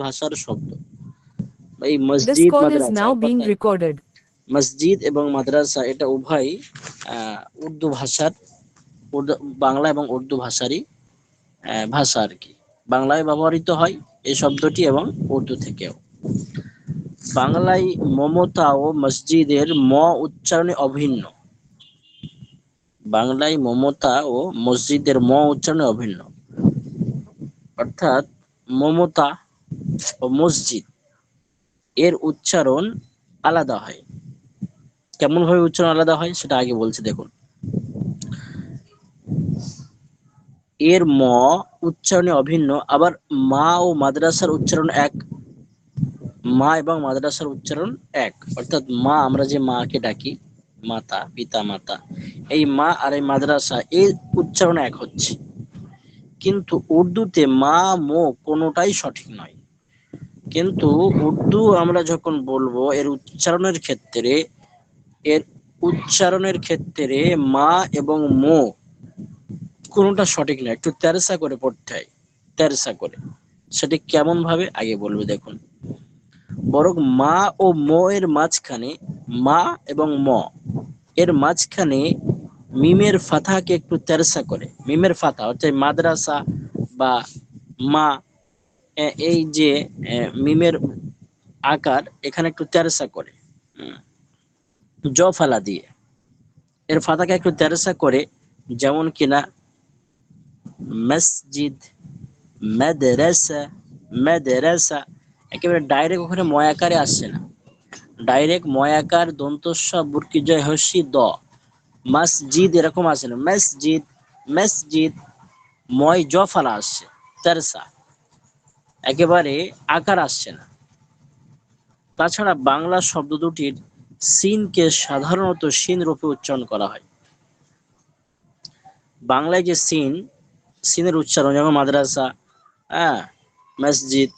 ভাষার শব্দ। এই This মসজিদ call is Madrasa now being কথায় recorded. মসজিদ এবং মাদ্রাসা এটা উভয় উর্দু ভাষার, বাংলা এবং উর্দু ভাষারই ভাষা আর কি। বাংলায় ব্যবহৃত হয় এই শব্দটি এবং উর্দু থেকেও। বাংলায় মমতা ও মসজিদের ম উচ্চারণে অভিন্ন। বাংলায় মমতা ও মসজিদের ম উচ্চারণে অভিন্ন, অর্থাৎ মমতা ও মসজিদ এর উচ্চারণ আলাদা হয়। কেমন ভাবে উচ্চারণ আলাদা হয় সেটা আগে বলছি দেখুন। এর ম উচ্চারণে অভিন্ন, আবার মা ও মাদ্রাসার উচ্চারণ এক। মা এবং মাদ্রাসার উচ্চারণ এক, অর্থাৎ মা আমরা যে মাকে ডাকি, মাতা, পিতা মাতা, এই মা আর এই মাদ্রাসা এই উচ্চারণ এক হচ্ছে। কিন্তু উর্দুতে মা মো কোনোটাই সঠিক নয়। কিন্তু উর্দু আমরা যখন বলবো এর উচ্চারণের ক্ষেত্রে মা এবং মো কোনোটা সঠিক নয়, একটু তেরসা করে পড়তে হয়, তেরসা করে। সেটি কেমন ভাবে আগে বলবে দেখুন। বরং মা ও ম এর মাঝখানে, মা এবং ম এর মাঝখানে মিমের ফাথাকে একটু তেরসা করে, মিমের ফাথা অর্থাৎ মাদ্রাসা বা মা, এই যে মিমের আকার এখানে একটু তেরসা করে, জ ফালা দিয়ে এর ফাতাকে একটু তেরসা করে, যেমন কিনা মসজিদ, মাদ্রাসা, মাদ্রাসা, একেবারে ডাইরেক্ট ওখানে ময়াকারে আসছে না, ডাইরেক্ট ময়াকার দন্তস্ব বুরকি জয় হস্যি দ, মসজিদ এরকম আসে না, মসজিদ, মসজিদ, ময় জ ফালা আসছে, তেরসা, একেবারে আকার আসছে না। তাছাড়া বাংলা শব্দ দুটির সিনকে সাধারণত সিন রূপে উচ্চারণ করা হয়। বাংলায় যে সিন, সিনের উচ্চারণ যেমন মাদ্রাসা, হ্যাঁ, মসজিদ,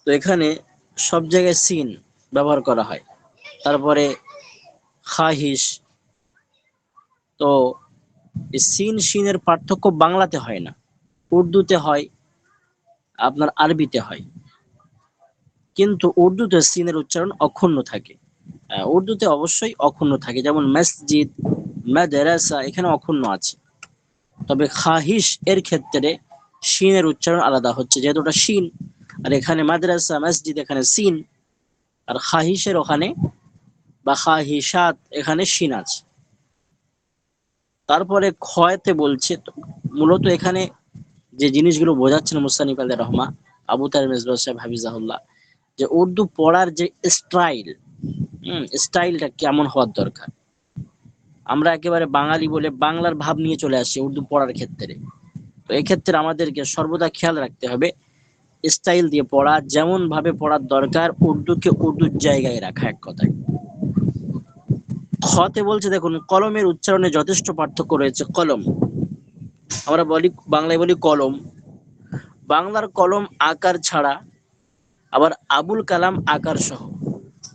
তো এখানে সব জায়গায় সিন ব্যবহার করা হয়। তারপরে খাহিস, তো এই সিন সিনের পার্থক্য বাংলাতে হয় না, উর্দুতে হয়, আপনার আরবিতে হয়। কিন্তু উর্দুতে সিনের উচ্চারণ অক্ষুণ্ণ থাকে। উর্দুতে অবশ্যই অক্ষুণ্ণ থাকে, যেমন মসজিদ, মাদ্রাসা এখানে অক্ষুণ্ণ আছে। তবে খাহিস এর ক্ষেত্রে সিনের উচ্চারণ আলাদা হচ্ছে, যেহেতু ওটা সিন, আর এখানে মাদ্রাসা মসজিদ এখানে সিন, আর খাহিসের ওখানে বা খাহিসাত এখানে সিন আছে। তারপরে খয়তে বলছে, মূলত এখানে যে জিনিসগুলো বোঝাচ্ছেন মুস্তানিফ আলাইহির রহমা, আবু তাহের মেজবাহ সাহেব হাফিজাহুল্লাহ, যে উর্দু পড়ার যে স্টাইল, স্টাইলটা কেমন হওয়ার দরকার। আমরা একেবারে বাঙালি বলে বাংলার ভাব নিয়ে চলে আসছি উর্দু পড়ার ক্ষেত্রে। তো এক্ষেত্রে আমাদেরকে সর্বদা খেয়াল রাখতে হবে স্টাইল দিয়ে পড়া, যেমন ভাবে পড়ার দরকার উর্দুকে উর্দুর জায়গায় রাখা, এক কথায়। খতে বলছে দেখুন, কলমের উচ্চারণে যথেষ্ট পার্থক্য রয়েছে। কলম আমরা বলি, বাংলায় বলি কলম, বাংলার কলম আকার ছাড়া, আবার আবুল কালাম আকার সহ।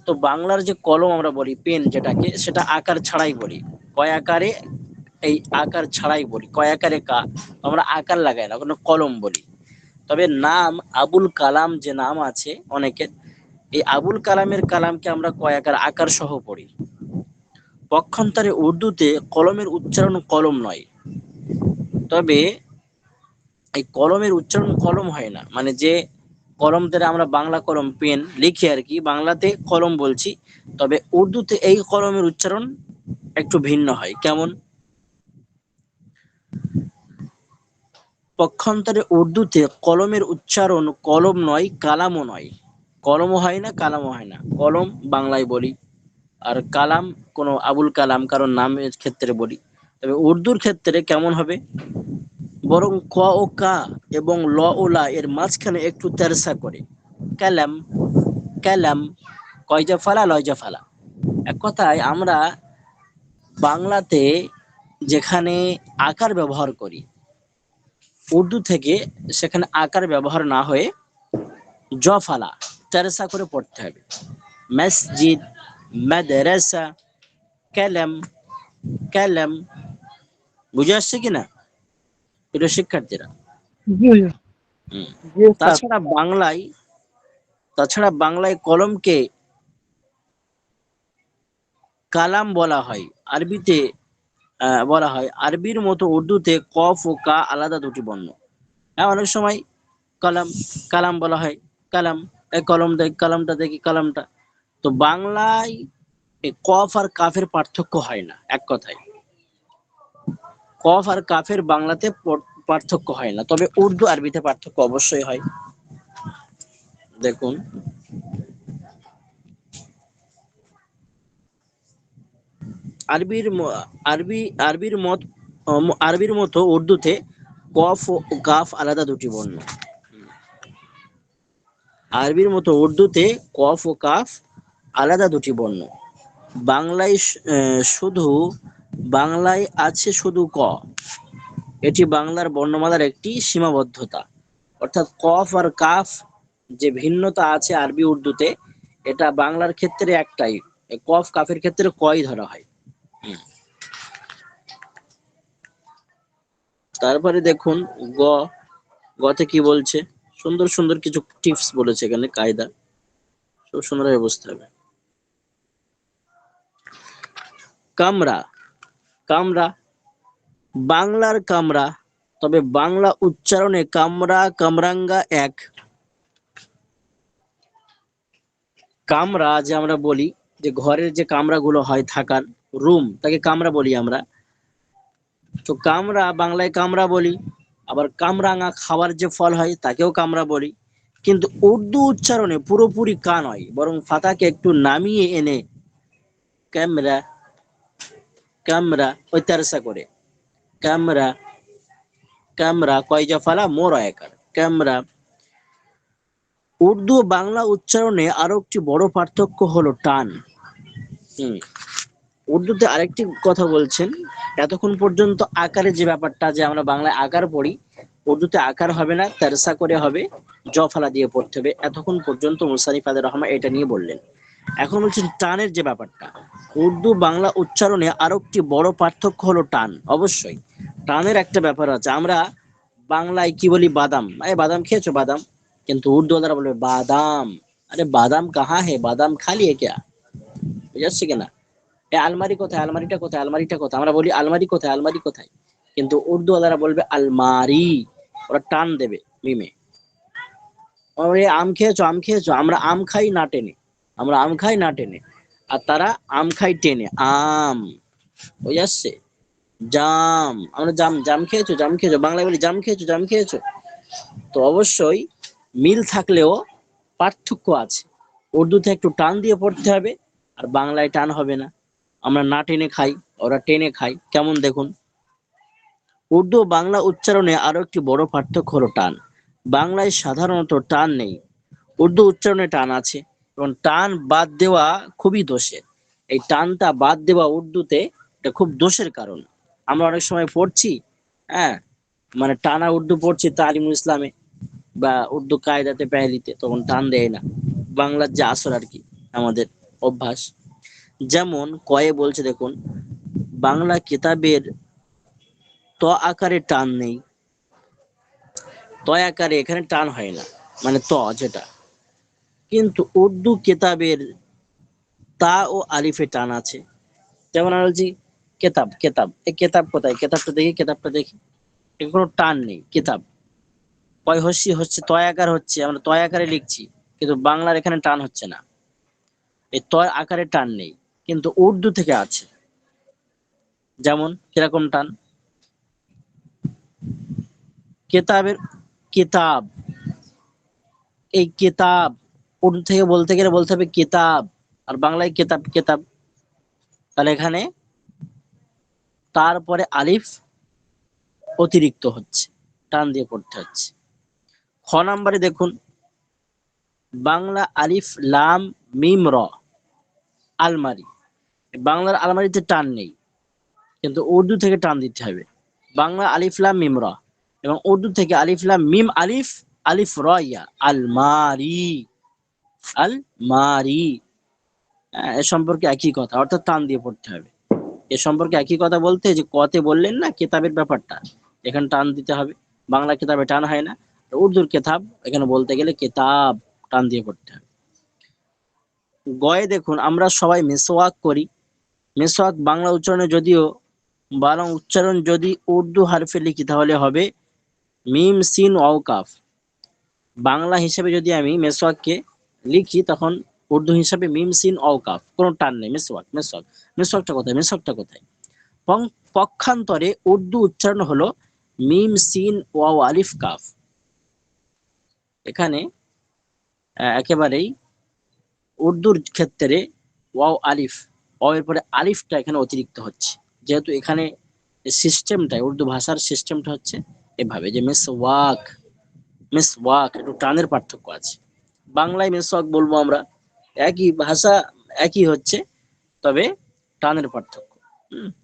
তো বাংলার যে কলম আমরা বলি পেন যেটাকে, সেটা আকার ছাড়াই বলি, কয় আকারে, এই আকার ছাড়াই বলি, কয় আকারে কা, আমরা আকার লাগাই না, কোনো কলম বলি। তবে নাম আবুল কালাম যে নাম আছে অনেকের, এই আবুল কালামের কালামকে আমরা কয় আকার, আকার সহ পড়ি। পক্ষান্তরে উর্দুতে কলমের উচ্চারণ কলম নয়, তবে এই কলমের উচ্চারণ কলম হয় না, মানে যে কলম দ্বারা আমরা বাংলা কলম পেন লিখি আর কি, বাংলাতে কলম বলছি, তবে উর্দুতে এই কলমের উচ্চারণ একটু ভিন্ন হয়। কেমন? পক্ষান্তরে উর্দুতে কলমের উচ্চারণ কলম নয়, কালামও নয়, কলমও হয় না, কালামও হয় না। কলম বাংলায় বলি, আর কালাম কোনো আবুল কালাম কারণ নামের ক্ষেত্রে বলি। তবে উর্দুর ক্ষেত্রে কেমন হবে, বরং ক ও কা এবং ল ও লা এর মাঝখানে একটু তেরসা করে, কালাম, কালাম, কয়জা ফালা লয়জা ফালা। এক কথায় আমরা বাংলাতে যেখানে আকার ব্যবহার করি, উর্দু থেকে সেখানে আকার ব্যবহার না হয়ে জ ফালা, তেরসা করে পড়তে হবে। মসজিদ, মাদ্রাসা, কালাম, কালাম। বুঝে আসছে কিনা এটা শিক্ষার্থীরা? জি হুজুর। হুম। জি ওস্তাদ। তাছাড়া বাংলায় কলমকে কালাম বলা হয়। আরবিতে বলা হয়। আরবির মতো উর্দুতে কফ ও কা আলাদা দুটি বর্ণ। হ্যাঁ, অনেক সময় কলম কালাম বলা হয়। কালাম, এই কলম দেখ, কলমটা দেখি, কলমটা। তো বাংলায় এই কফ আর কাফের পার্থক্য হয় না, এক কথায়। কফ আর কাফের বাংলাতে পার্থক্য হয় না, তবে উর্দু আরবিতে পার্থক্য অবশ্যই হয়। দেখুন, আরবির ম- আরবি আরবির মতো উর্দুতে কফ ও কাফ আলাদা দুটি বর্ণ। আরবির মতো উর্দুতে কফ ও কাফ আলাদা দুটি বর্ণ। বাংলায় শুধু বাংলায় আছে শুধু ক। এটি বাংলার বর্ণমালার একটি সীমাবদ্ধতা। অর্থাৎ কফ আর কাফ যে ভিন্নতা আছে আরবি উর্দুতে, এটা বাংলার ক্ষেত্রে একটাই। কফ কাফের ক্ষেত্রে কই ধরা হয়। হুম। তারপরে দেখুন, গ গতে কি বলছে। সুন্দর সুন্দর কিছু টিপস বলেছে এখানে, কায়দা সব সুন্দরভাবে বুঝতে হবে। কামরা, কামরা বাংলার কামরা, তবে বাংলা উচ্চারণে কামরা কামরাঙ্গা এক। কামরা যে আমরা বলি, যে ঘরের যে কামরাগুলো হয় থাকার, রুম, তাকে কামরা বলি আমরা। তো কামরা বাংলায় কামরা বলি। আবার কামরাঙা খাবার যে ফল হয় তাকেও কামরা বলি। কিন্তু উর্দু উচ্চারণে পুরোপুরি কা নয়, বরং ফাতাকে একটু নামিয়ে এনে ক্যামরা, ক্যামরা ওই তেরসা করে ক্যামরা, ক্যামরা কয়জা ফালা মোর একার ক্যামরা। উর্দু ও বাংলা উচ্চারণে আরো একটি বড় পার্থক্য হলো টান। হুম। উর্দুতে আরেকটি কথা বলছেন, এতক্ষণ পর্যন্ত আকারের যে ব্যাপারটা, যে আমরা বাংলায় আকার পড়ি, উর্দুতে আকার হবে না, তেরসা করে হবে, জফলা দিয়ে পড়তে হবে। এতক্ষণ পর্যন্ত মুসানিফ আদের রহমান এটা নিয়ে বললেন। এখন বলছেন টানের যে ব্যাপারটা। উর্দু বাংলা উচ্চারণে আরো একটি বড় পার্থক্য হলো টান। অবশ্যই টানের একটা ব্যাপার আছে। আমরা বাংলায় কি বলি, বাদাম, আরে বাদাম খেয়েছো, বাদাম। কিন্তু উর্দু ওয়ালারা বলবে বাদাম। আরে বাদাম কাহা হে, বাদাম খা লিয়ে ক্যা, বুঝে আসছে কিনা। এ আলমারি কোথায়, আলমারিটা কোথায়, আলমারিটা কোথায়, আমরা বলি আলমারি কোথায়, আলমারি কোথায়। কিন্তু উর্দু ওয়ালারা বলবে আলমারি। ওরা টান দেবে মিমে। ওরে আম খেয়েছো, আম খেয়েছো, আমরা আম খাই না টেনে, আমরা আম খাই না টেনে। আর তারা আম খাই টেনে, আম, বুঝে আসছে। জাম, আমরা জাম, জাম খেয়েছো, জাম খেয়েছো, বাংলায় বলি জাম খেয়েছো, জাম খেয়েছো। তো অবশ্যই মিল থাকলেও পার্থক্য আছে। উর্দুতে একটু টান দিয়ে পড়তে হবে, আর বাংলায় টান হবে না। আমরা না টেনে খাই, ওরা টেনে খায়, কেমন দেখুন। উর্দু ও বাংলা উচ্চারণে আরো একটি বড় পার্থক্য হলো টান। বাংলায় সাধারণত টান নেই, উর্দু উচ্চারণে টান আছে। এবং টান বাদ দেওয়া খুবই দোষের। এই টানটা বাদ দেওয়া উর্দুতে এটা খুব দোষের কারণ। আমরা অনেক সময় পড়ছি, হ্যাঁ, মানে টানা উর্দু পড়ছি তালিমুল ইসলামে বা উর্দু কায়দাতে পেহলিতে, তখন টান দেয় না। বাংলার যে আসর আর কি, আমাদের অভ্যাস। যেমন কয়ে বলছে দেখুন, বাংলা কিতাবের ত আকারে টান নেই। ত আকারে এখানে টান হয় না, মানে ত যেটা। কিন্তু উর্দু কিতাবের তা ও আলিফে টান আছে। যেমন আমরা বলছি কেতাব, কেতাব, এই কেতাব কোথায়, কেতাবটা দেখি, কেতাবটা দেখি, এর কোনো টান নেই। কিতাব, কয় হস্যি হচ্ছে, তয় আকার হচ্ছে, আমরা তয় আকারে লিখছি, কিন্তু বাংলার এখানে টান হচ্ছে না। এই তয় আকারে টান নেই, কিন্তু উর্দু থেকে আছে। যেমন কিরকম টান, কেতাবের কিতাব, এই কিতাব, উর্দু থেকে বলতে গেলে বলতে হবে কিতাব, আর বাংলায় কেতাব, কেতাব। তাহলে এখানে তারপরে আলিফ অতিরিক্ত হচ্ছে, টান দিয়ে পড়তে হচ্ছে। খ নাম্বারে দেখুন, বাংলা আলিফ লাম মিম র, আলমারি। বাংলার আলমারিতে টান নেই, কিন্তু উর্দু থেকে টান দিতে হবে। বাংলা আলিফ লাম মিম র, এবং উর্দু থেকে আলিফ লাম মিম আলিফ, আলিফ র ইয়া, আলমারি, আলমারি। এ সম্পর্কে একই কথা, অর্থাৎ টান দিয়ে পড়তে হবে। এ সম্পর্কে একই কথা বলতে, যে কতে বললেন না কেতাবের ব্যাপারটা, এখানে টান দিতে হবে। বাংলা কিতাবে টান হয় না, উর্দুর কেতাব, এখানে বলতে গেলে কেতাব টান দিয়ে পড়তে হবে। গয়ে দেখুন আমরা সবাই মেসওয়াক করি। মেসওয়াক বাংলা উচ্চারণে যদিও, বাংলা উচ্চারণ যদি উর্দু হরফে লিখি তাহলে হবে মিম সিন ওয়াও কাফ। বাংলা হিসেবে যদি আমি মেসওয়াককে লিখি তখন উর্দু হিসাবে মিম সিন ওয়াও কাফ, কোনো টান নেই। মেসওয়াক মেসওয়াক, মেসওয়াকটা কোথায়, মেসওয়াকটা কোথায়? পক্ষান্তরে উর্দু উচ্চারণ হলো মিম সিন ওয়াও আলিফ কাফ। এখানে একেবারেই উর্দুর ক্ষেত্রে ওয়াও আলিফ, ওয়াও এর পরে আলিফটা এখানে অতিরিক্ত হচ্ছে, যেহেতু এখানে সিস্টেমটা, উর্দু ভাষার সিস্টেমটা হচ্ছে এভাবে যে মেসওয়াক, মেসওয়াক একটু টানের পার্থক্য আছে। বাংলায় মেসওয়াক বলবো আমরা, একই ভাষা, একই হচ্ছে, তবে টানের পার্থক্য।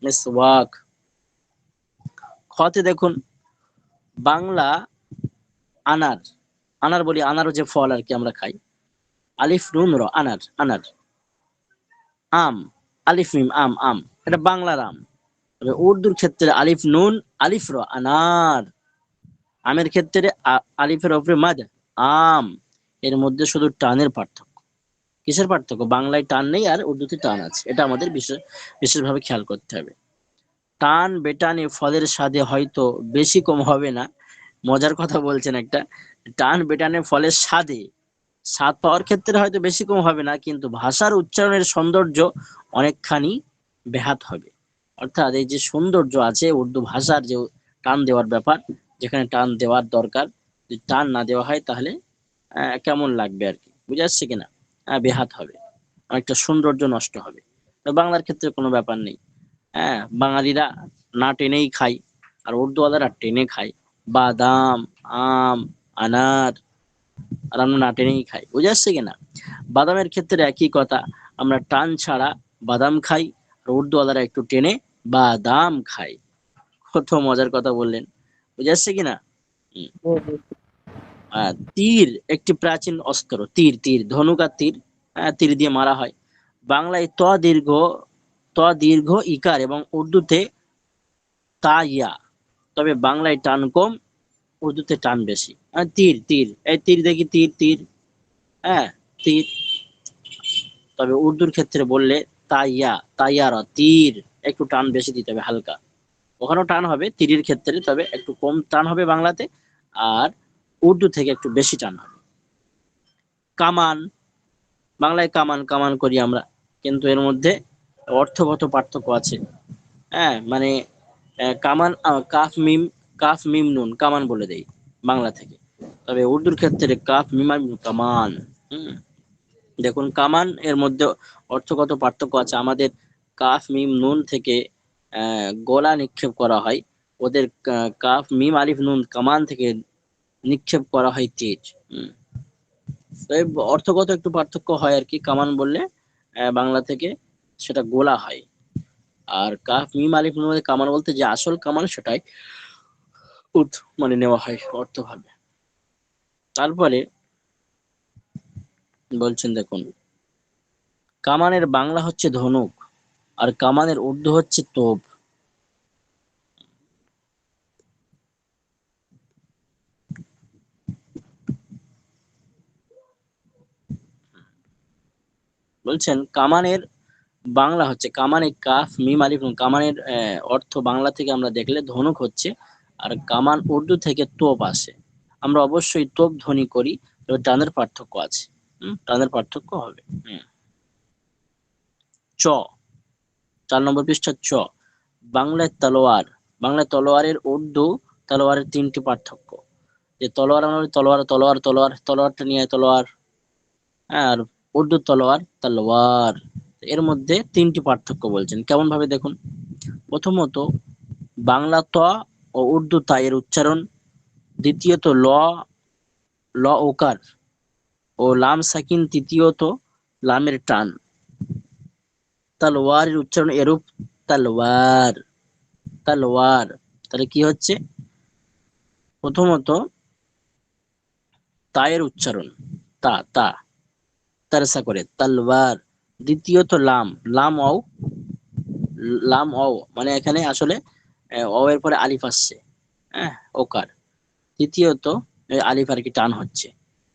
মেসওয়াক। খতে দেখুন বাংলা আনার, আনার বলি, আনার যে ফল আর কি আমরা খাই, আলিফ নুন র, আনার আনার। আম, আলিফ মিম আম আম, এটা বাংলার আম। তবে উর্দুর ক্ষেত্রে আলিফ নুন আলিফ র, আনার। আমের ক্ষেত্রে আলিফের উপরে মাদ, আম। এর মধ্যে শুধু টানের পার্থক্য। কিসের পার্থক্য? বাংলায় টান নেই আর উর্দুতে টান আছে, এটা আমাদের বিশেষভাবে খেয়াল করতে হবে। টান বেটানে ফলের স্বাদে হয়তো বেশি কম হবে না, মজার কথা বলছেন একটা। টান বেটানে ফলের স্বাদে, স্বাদ পাওয়ার ক্ষেত্রে হয়তো বেশি কম হবে না, কিন্তু ভাষার উচ্চারণের সৌন্দর্য অনেকখানি ব্যাহত হবে। অর্থাৎ এই যে সৌন্দর্য আছে উর্দু ভাষার, যে টান দেওয়ার ব্যাপার, যেখানে টান দেওয়ার দরকার, যদি টান না দেওয়া হয় তাহলে কেমন লাগবে আর কি, বুঝে আসছে কিনা? ব্যাহত হবে, অনেকটা সৌন্দর্য নষ্ট হবে। তো বাংলার ক্ষেত্রে কোনো ব্যাপার নেই। বাঙালিরা না টেনেই খায়, আর উর্দুওয়ালারা টেনে খায়। বাদাম, আম, আনার, আর আমরা না টেনেই খাই, বুঝে আসছে কিনা? বাদামের ক্ষেত্রে একই কথা, আমরা টান ছাড়া বাদাম খাই, আর উর্দুওয়ালারা একটু টেনে বাদাম খায়। কত মজার কথা বললেন, বুঝে আসছে কিনা? হুম। তীর একটি প্রাচীন অস্ত্র, তীর, তীর ধনুক আর তীর, তীর দিয়ে মারা হয়। বাংলায় ত দীর্ঘ ইকার এবং উর্দুতে তা ইয়া, তবে বাংলায় টান কম, উর্দুতে টান বেশি। তীর, তীর, এই তীর দেখি, তীর তীর, হ্যাঁ তীর। তবে উর্দুর ক্ষেত্রে বললে তাইয়া, তাইয়ার তীর, একটু টান বেশি দিতে হবে, হালকা। ওখানেও টান হবে তীরের ক্ষেত্রে, তবে একটু কম টান হবে বাংলাতে, আর উর্দু থেকে একটু বেশি টান হবে। কামান, বাংলায় কামান, কামান করি আমরা, কিন্তু এর মধ্যে অর্থগত পার্থক্য আছে। মানে কামান, কাফ মিম নুন কামান বলে দেই বাংলা থেকে, তবে উর্দুর ক্ষেত্রে কাফ মিম আর নুন, কামান। হম। দেখুন কামান এর মধ্যে অর্থগত পার্থক্য আছে। আমাদের কাফ মিম নুন থেকে গোলা নিক্ষেপ করা হয়, ওদের কাফ মিম আলিফ নুন কামান থেকে নিক্ষেপ করা হয় তীর। হম। তো এই অর্থগত একটু পার্থক্য হয় আর কি। কামান বললে বাংলা থেকে সেটা গোলা হয়, আর কাফ মিম আলিফ নুন কামান বলতে যে আসল কামান, সেটাই মানে নেওয়া হয় অর্থভাবে। তারপরে বলছেন দেখুন, কামানের বাংলা হচ্ছে ধনুক, আর কামানের উর্দু হচ্ছে তোপ। বলছেন কামানের বাংলা হচ্ছে, কামানে কাফ মিম আলিফ নুন, কামানের অর্থ বাংলা থেকে আমরা দেখলে ধনুক হচ্ছে, আর কামান উর্দু থেকে তোপ আসে। আমরা অবশ্যই তোপ ধ্বনি করি, তবে টানের পার্থক্য আছে। টানের পার্থক্য হবে। চ, 4 নম্বর পৃষ্ঠা, চ। বাংলায় তলোয়ার, বাংলায় তলোয়ারের উর্দু তলোয়ারের 3টি পার্থক্য। যে তলোয়ার, আমরা বলি তলোয়ার, তলোয়ার তলোয়ার, তলোয়ারটা নিয়ে তলোয়ার, আর উর্দু তলোয়ার তলোয়ার। এর মধ্যে 3টি পার্থক্য বলছেন, কেমন ভাবে দেখুন। প্রথমত, বাংলা ত ও উর্দু তা এর উচ্চারণ। দ্বিতীয়ত, ল, ওকার ও লাম সাকিন। তৃতীয়ত, লামের টান। তালওয়ারের উচ্চারণ এরূপ, তালওয়ার, তালওয়ার। তাহলে কি হচ্ছে? প্রথমত তায়ের উচ্চারণ, তা তা, তারসা করে তালওয়ার। দ্বিতীয়ত লাম, লাম অও, লাম অও মানে এখানে আসলে অ এর পরে আলিফ আসছে, হ্যাঁ ওকার। তৃতীয়ত আলিফ আর কি টান হচ্ছে,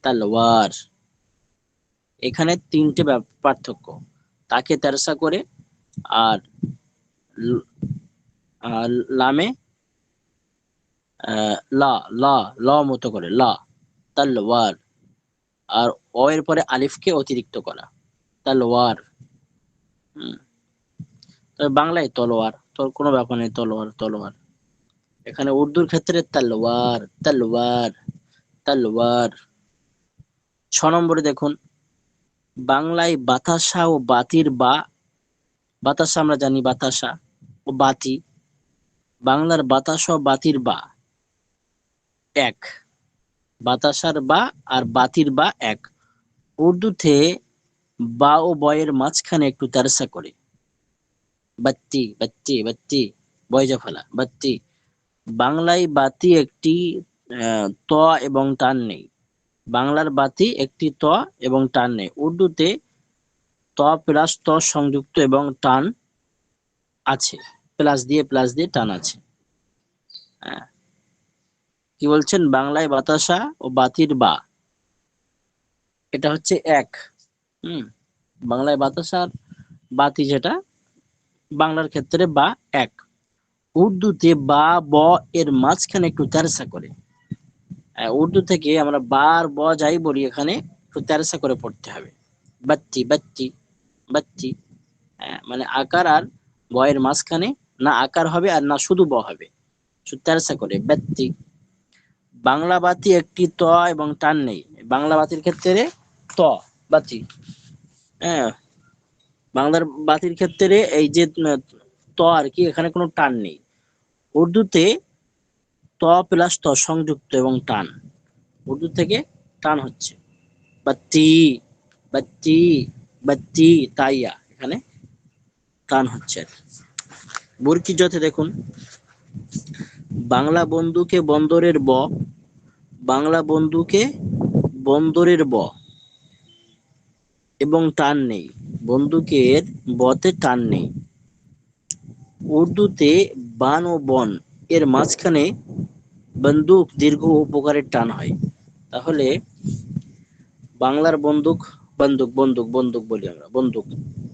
তালওয়ার। এখানে তিনটে পার্থক্য, তাকে তেরসা করে আর ল- লামে লা লা ল মতো করে লা, তালওয়ার। আর অ এর পরে আলিফকে অতিরিক্ত করা, তালওয়ার। হুম। তবে বাংলায় তলোয়ার, তোর কোনো ব্যাপার নেই, তলোয়ার তলোয়ার। এখানে উর্দুর ক্ষেত্রে তালওয়ার তালওয়ার তালওয়ার। 6 নম্বরে দেখুন, বাংলায় বাতাসা ও বাতির বা, বাতাসা আমরা জানি বাতাসা ও বাতি, বাংলার বাতাসা ও বাতির বা এক, বাতাসার বা আর বাতির বা এক। উর্দুতে বা ও বয়ের মাঝখানে একটু তেরসা করে, বাত্তি বাত্তি বাত্তি, বয়জা ফেলা বাত্তি। বাংলায় বাতি একটি ত এবং টান নেই, বাংলার বাতি একটি ত এবং টান নেই। উর্দুতে ত প্লাস ত সংযুক্ত এবং টান আছে, প্লাস দিয়ে টান আছে। হ্যাঁ, কি বলছেন, বাংলায় বাতাসা ও বাতির বা, এটা হচ্ছে এক। হুম, বাংলায় বাতাসার বাতি যেটা, বাংলার ক্ষেত্রে বা এক। উর্দুতে বা ব এর মাঝখানে একটু তেরসা করে। উর্দু থেকে আমরা বা আর ব যাই বলি, এখানে একটু তেরসা করে পড়তে হবে, বাত্তি বাত্তি বাত্তি। মানে আকার আর বয়ের মাঝখানে না আকার হবে আর না শুধু ব হবে, শুধু তেরসা করে বাত্তি। বাংলা বাতি একটি ত এবং টান নেই, বাংলা বাতির ক্ষেত্রে ত, বাতি। হ্যাঁ, বাংলার বাতির ক্ষেত্রে এই যে ত আর কি, এখানে কোনো টান নেই। উর্দুতে ত প্লাস ত সংযুক্ত এবং টান, উর্দু থেকে টান হচ্ছে, বাত্তি বাত্তি বাত্তি, তাইয়া এখানে টান হচ্ছে। বুরকি জতে দেখুন, বাংলা বন্ধুকে বন্দরের ব, বাংলা বন্ধুকে বন্দরের ব এবং টান নেই, বন্দুকের বতে টান নেই। উর্দুতে বান ও বন এর মাঝখানে বন্দুক দীর্ঘ উপকারের টান হয়। তাহলে বাংলার বন্দুক, বন্দুক বন্দুক বন্দুক বলি আমরা, বন্দুক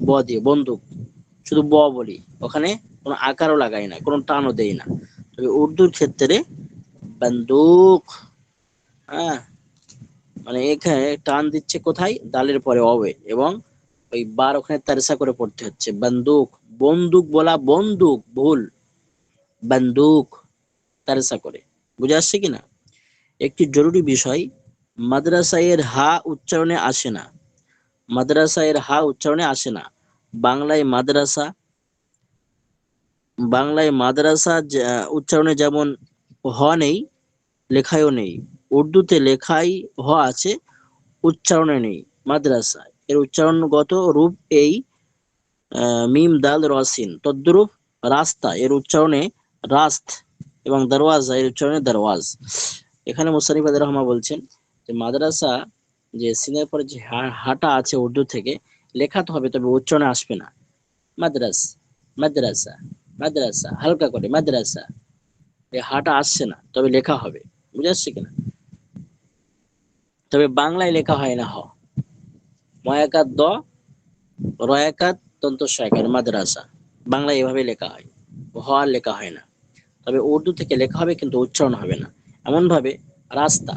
ব দিয়ে বন্দুক, শুধু ব বলি, ওখানে কোনো আকারও লাগাই না, কোনো টানও দেই না। তবে উর্দুর ক্ষেত্রে বন্দুক, হ্যাঁ, মানে এখানে টান দিচ্ছে কোথায়, দালের পরে অবে, এবং ওই বার ওখানে তারসা করে পড়তে হচ্ছে, বন্দুক। বন্দুক বলা বন্দুক ভুল, বন্দুক তারসা করে। বুঝে আসছে কিনা? একটি জরুরি বিষয়, মাদ্রাসায়ের হা উচ্চারণে আসে না, মাদ্রাসায়ের হা উচ্চারণে আসে না। বাংলায় মাদ্রাসা, বাংলায় মাদ্রাসা উচ্চারণে যেমন হ নেই, লেখায়ও নেই। উর্দুতে লেখাই হ আছে, উচ্চারণে নেই। মাদ্রাসা এর উচ্চারণগত রূপ এই মিম দাল রসিন, তদ্রূপ রাস্তা এর উচ্চারণে রাস্ত, এবং দরওয়াজা এর উচ্চারণে দরওয়াজ। এখানে মুসানিফ রহমা বলছেন যে মাদ্রাসা, যে সিনের পরে যে হাটা আছে উর্দু থেকে লেখাতে হবে, তবে উচ্চারণে আসবে না। মাদ্রাস মাদ্রাসা মাদ্রাসা, হালকা করে মাদ্রাসা, এই হাটা আসছে না, তবে লেখা হবে। বুঝে আসছে কিনা? তবে বাংলায় লেখা হয় না হ, ময়াকাত দ, রয়াকাত দন্ত সয়কার, মাদ্রাসা বাংলায় এভাবে লেখা হয়, হ আর লেখা হয় না। তবে উর্দু থেকে লেখা হবে কিন্তু উচ্চারণ হবে না। এমন ভাবে রাস্তা,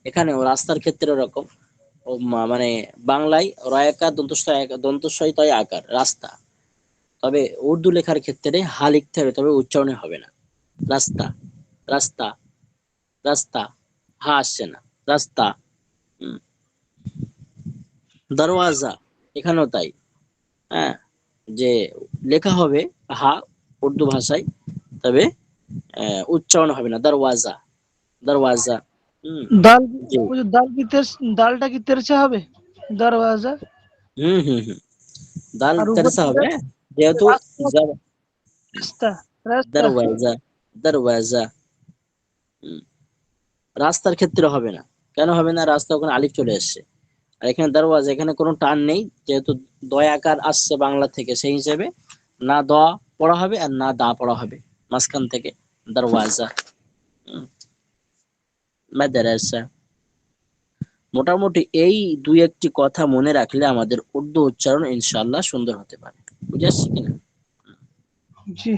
এখানেও রাস্তার ক্ষেত্রে এরকম, মানে বাংলায় রয়াকার দন্তস্বয় তয় আকার রাস্তা, তবে উর্দু লেখার ক্ষেত্রে হা লিখতে হবে, তবে উচ্চারণে হবে না। রাস্তা রাস্তা রাস্তা, হা আসছে না, রাস্তা। হুম। দরওয়াজা, এখানেও তাই। হ্যাঁ, যে লেখা হবে হা উর্দু ভাষায়, তবে উচ্চারণ হবে না, দরওয়াজা দরওয়াজা। হুম। দাল, জি। ওই যে দাল কি দালটা কি তেরছে হবে, দরওয়াজা। হুম হুম হুম, দাল আর উপর তেরসা থেকে হবে, যেহেতু রাস্তা, জব- রাস্তা রাস্তা। দরওয়াজা দরওয়াজা। হুম, রাস্তার ক্ষেত্রে হবে না। কেন হবে না? রাস্তা ওখানে আলিফ চলে এসছে, আর এখানে দরওয়াজা, এখানে কোনো টান নেই, যেহেতু দয় আকার আসছে বাংলা থেকে, সেই হিসেবে না দ পড়া হবে আর না দা পড়া হবে মাঝখান থেকে, দরওয়াজা। হুম, মাদ্রাসা। মোটামুটি এই দুই একটি কথা মনে রাখলে আমাদের উর্দু উচ্চারণ ইনশাআল্লাহ সুন্দর হতে পারে। বুঝে আসছে কিনা? জি।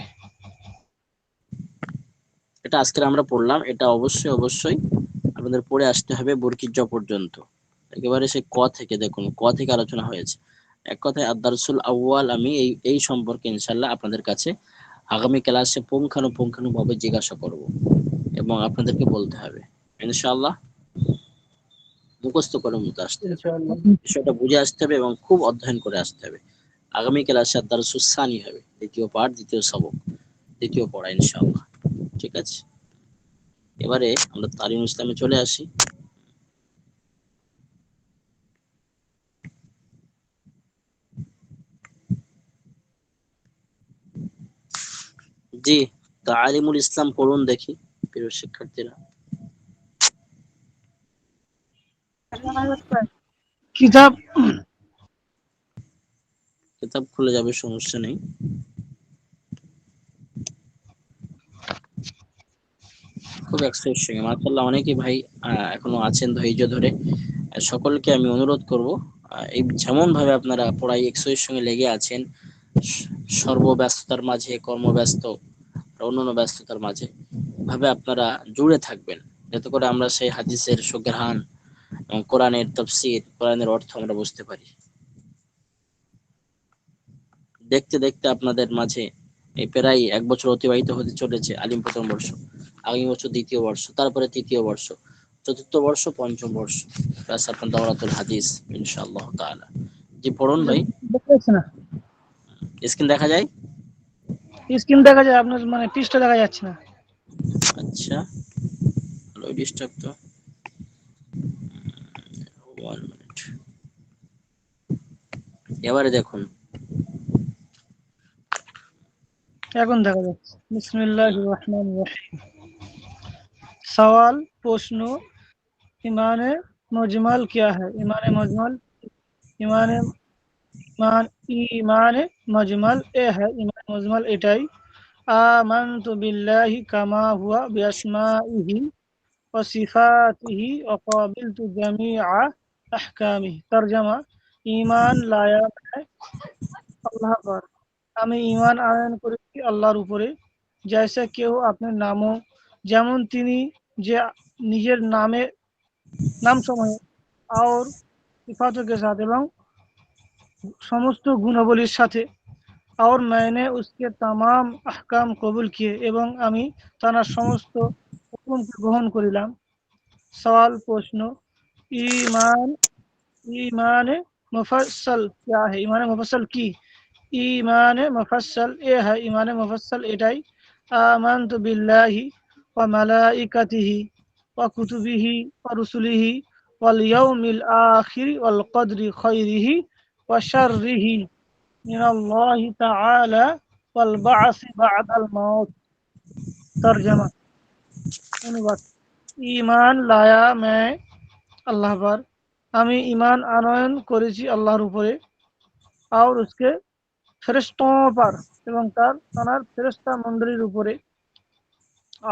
এটা আজকে আমরা পড়লাম, এটা অবশ্যই অবশ্যই আপনাদের পড়ে আসতে হবে বরকির জ পর্যন্ত। একেবারে সেই ক থেকে, দেখুন ক থেকে আলোচনা হয়েছে। এক কথায় আদ-দারসুল আউয়াল আমি এই সম্পর্কে ইনশাআল্লাহ আপনাদের কাছে আগামী ক্লাসে পুঙ্খানুপুঙ্খানুভাবে জিজ্ঞাসা করব এবং আপনাদেরকে বলতে হবে ইনশাআল্লাহ। মুখস্থ করে মতো আসতে হবে, ইনশাআল্লাহ। বিষয়টা বুঝে আসতে হবে এবং খুব অধ্যয়ন করে আসতে হবে। আগামী ক্লাসে আদ-দারসুস সানি হবে, দ্বিতীয় পাঠ, দ্বিতীয় সবক, দ্বিতীয় পড়া ইনশাআল্লাহ। ঠিক আছে, এবারে আমরা তালিম ইসলামে চলে আসি। জি, তালিমুল ইসলাম পড়ুন দেখি প্রিয় শিক্ষার্থীরা। কিতাব কিতাব খুলে যাবে, সমস্যা নেই। খুব এক্সাইটেড সঙ্গে মাশাআল্লাহ অনেকেই ভাই এখনো আছেন ধৈর্য ধরে। সকলকে আমি অনুরোধ করব, এই যেমন ভাবে আপনারা পড়াই এক্সাইটেড সঙ্গে লেগে আছেন, সর্বব্যস্ততার মাঝে, কর্মব্যস্ত আর অন্যান্য ব্যস্ততার মাঝে, ভাবে আপনারা জুড়ে থাকবেন, যাতে করে আমরা সেই হাদিসের সুঘ্রাণ এবং কোরআনের তাফসীর, কোরআনের অর্থ আমরা বুঝতে পারি। দেখতে দেখতে আপনাদের মাঝে এই প্রায় এক বছর অতিবাহিত হতে চলেছে। আলিম প্রথম বর্ষ, আগামী বছর দ্বিতীয় বর্ষ, তারপরে তৃতীয় বর্ষ, চতুর্থ বর্ষ, পঞ্চম বর্ষ, প্লাস আপনার দাওরাতুল হাদিস ইনশাআল্লাহ তাআলা। জি পড়ুন ভাই। দেখা যাচ্ছে না, স্ক্রিন দেখা যায়? স্ক্রিন দেখা যায়, আপনার মানে পৃষ্ঠা দেখা যাচ্ছে না। আচ্ছা, হ্যালো ডিস্টার্ব তো। 1 মিনিট, এবারে দেখুন। এখন দেখা যাচ্ছে। বিসমিল্লাহির রহমানির রহিম। সওয়াল, প্রশ্ন, ইমানে মুজমাল क्या है? ইমানে মুজমাল, ইমানে মান ইমানে মুজমাল এ है। ইমানে মুজমাল এটাই। আমানতু বিল্লাহি কামা হুয়া বিআসমাইহি ওয়া সিফাতিহি ওয়া ক্বাবিলতু জামিআ আহকামিহি। তরজমা: ঈমান লায়া मैं আল্লাহ पर, আমি ঈমান আনয়ন করেছি আল্লাহর উপরে, जैसे কেউ আপনার নামও, যেমন তিনি যে নিজের নাম সমূহে, और सिफातों के साथ এবং সমস্ত গুণাবলীর সাথে, और मैंने उसके तमाम अहकाम कबूल किए এবং আমি তার সমস্ত হুকুমকে গ্রহণ করিলাম। सवाल, प्रश्न, ईमान ईमान मुफस्सल क्या है? ईमान मुफस्सल की ईमान मुफस्सल ए है। ईमान मुफस्सल एटाई। आमन्तु बिल्लाहि व मलाइकतिहि व कुतुबिहि व रुसुलिहि वल यौमिल आखिर वल कद्रि खैरिहि व शर्रिहि मिनल्लाहि ताआला वल बाअस बा'दाल मौत। तर्जमा अनुवाद: ईमान लाया मैं আল্লাহ पर, আমি ঈমান আনয়ন করেছি আল্লাহর উপরে, और उसके ফেরেশতাओं पर এবং তার ফেরেশতা মণ্ডলীর উপরে,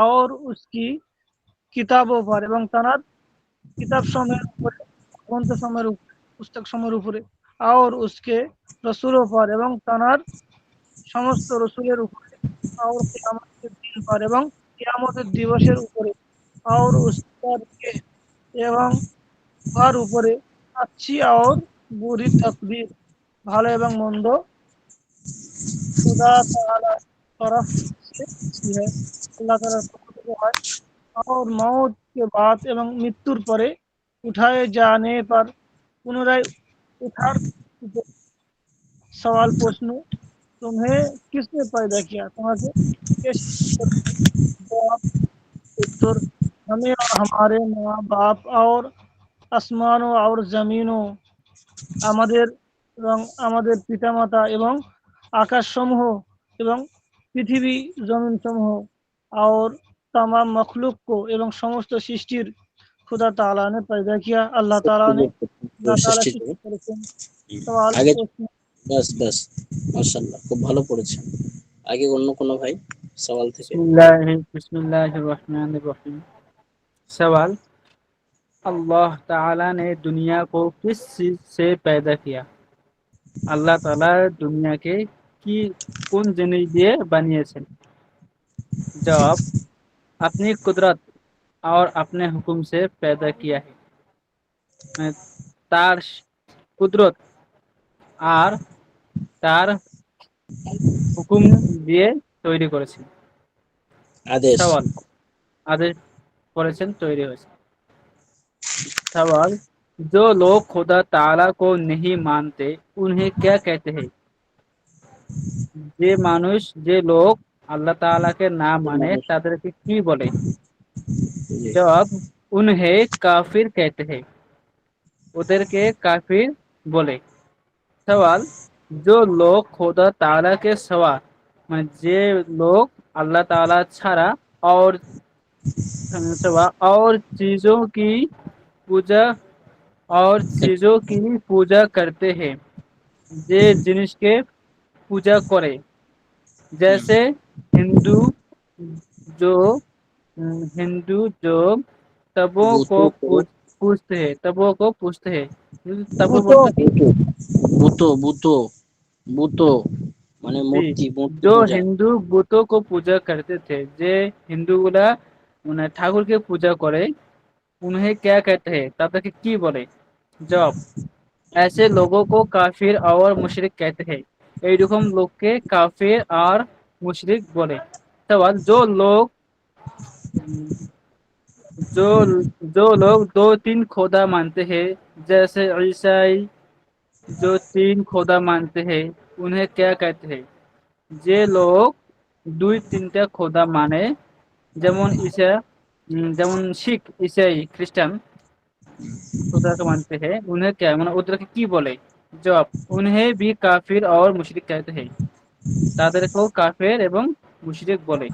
और उसकी কিতাবও पर এবং তার কিতাব সমূহের উপরে, গ্রন্থ সমূহের উপরে, পুস্তক সমূহের উপরে, और उसके रसूलों पर এবং তার সমস্ত রসুলের উপরে, और কিয়ামতের দিন पर এবং কিয়ামতের দিবসের উপরে, और उसके এবং উহার উপরে अच्छी और बुरी तकदीर, ভালো এবং মন্দ खुदा ताला तरफ से होती है, আল্লাহ তাআলার পক্ষ থেকে হয়। और मौत के बाद एवं मृत्युर परे, उठाए जाने पर, पुनराय उठार। सवाल, प्रश्न, तुम्हें किसने पैदा किया? तुम्हारे जवाब, उत्तर: हमें और हमारे माँ बाप और আসমানও और জমিনও, আমাদের এবং আমাদের পিতামাতা এবং আকাশসমূহ এবং পৃথিবী জমিনসমূহ, और तमाम मखलूक को এবং সমস্ত সৃষ্টির खुदा ताला ने पैदा किया। अल्लाह ताला ने अल्लाह ताला সৃষ্টি সৃষ্টি করে। করেছেন। সওয়াল, আগে প্রশ্ন, বাস বাস, মাশাআল্লাহ খুব ভালো পড়েছেন। আগে অন্য কোনো ভাই সওয়াল থেকে? বিসমিল্লাহির রহমানির রহিম। সওয়াল: अल्लाह ताला ने दुनिया को किस चीज से पैदा किया? আল্লাহ তাআলা দুনিয়াকে কি কোন জিনিস দিয়ে বানিয়েছেন? जवाब, अपनी कुदरत और अपने हुक्म से पैदा किया है। মানে তার কুদরত আর তার হুকুম দিয়ে তৈরি করেছেন। আদেশ। সওয়াল, আদেশ করেছেন, তৈরি হয়েছে। सवाल, जो लोग खुदा ताला को नहीं मानते उन्हें क्या कहते हैं? যে মানুষ যে লোক আল্লাহ তাআলাকে না মানে মানুষ। তাদেরকে কি বলে? জি। जवाब, उन्हें काफिर कहते हैं, ওদেরকে কাফির বলে। सवाल, जो लोग खुदा ताला के सिवा মানে যে লোক আল্লাহ তাআলা ছাড়া और सिवा और चीजों की पूजा और चीजों की पूजा करते हैं, যে জিনিসকে পূজা করে, হুম। जैसे हिंदू जो हिंदू जो तबों ভূত को তো पूजते हैं, तबों को पूजते हैं। तबो ভূত বলতে কি? ভূত ভূত ভূত মানে জি, মূর্তি মূর্তি जो পূজা। हिंदू बुतों को पूजा करते थे, যে হিন্দুগুলা মানে ঠাকুরকে পূজা করে, उन्हें क्या कहते हैं, তাদেরকে কি বলে? জবাব, ऐसे लोगों को काफिर और मुशरिक कहते हैं, এইরকম লোককে কাফির আর মুশরিক বলে। सवाल, जो जो लोग दो तीन खुदा मानते हैं, जैसे ईसाई जो तीन खुदा मानते हैं, उन्हें क्या कहते हैं? যে লোক দুই তিনটা খোদা মানে, যেমন যেমন শিখ, ইসাই, খ্রিস্টান खुदा को मानते हैं, उन्हें क्या মানে ওদেরকে কি বলে? জবাব, उन्हें भी काफिर और मुशरिक कहते हैं, তাদেরকেও কাফের এবং মুশরিক বলে।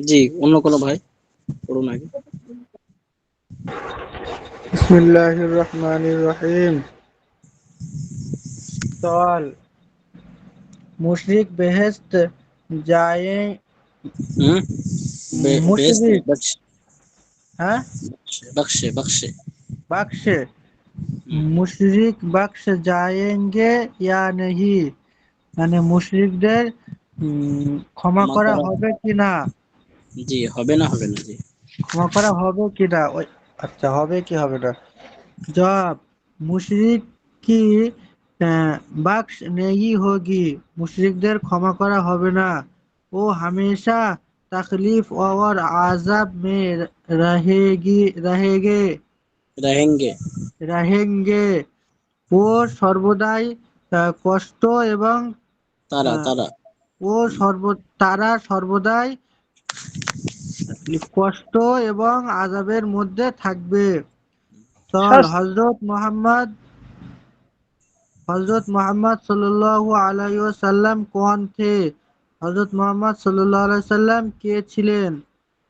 জি, অন্য কোনো ভাই পড়ুন আগে। बिस्मिल्लाहिर्रहमानिर्रहीम। सवाल, मुशरिक बेहेश्त जाए হুম। বেহেশতে मुशरिक বখশে हाँ বখশে বখশে। बख्श হুম। मुशरिक बख्श जाएंगे या नहीं, মানে মুশরিকদের ক্ষমা ক্ষমা করা করা। হবে কি না, জি, হবে না হবে না। জি। ক্ষমা করা হবে কি না, ওই আচ্ছা হবে কি হবে না। जवाब, मुशरिक की बख्श नहीं होगी, मुशरिकদের ক্ষমা করা হবে না। वो हमेशा तकलीफ और आजाब में रहेंगे রাহেঙ্গে। रहेंगे। ও সর্বদাই কষ্ট এবং তারা আহ, তারা। ও সর্ব তারা সর্বদাই কষ্ট এবং আযাবের মধ্যে থাকবে। সওয়াল, हजरत मोहम्मद सल्लल्लाहु अलैहि वसल्लम कौन थे, हजरत मोहम्मद सल्लल्लाहु अलैहि वसल्लम কে ছিলেন?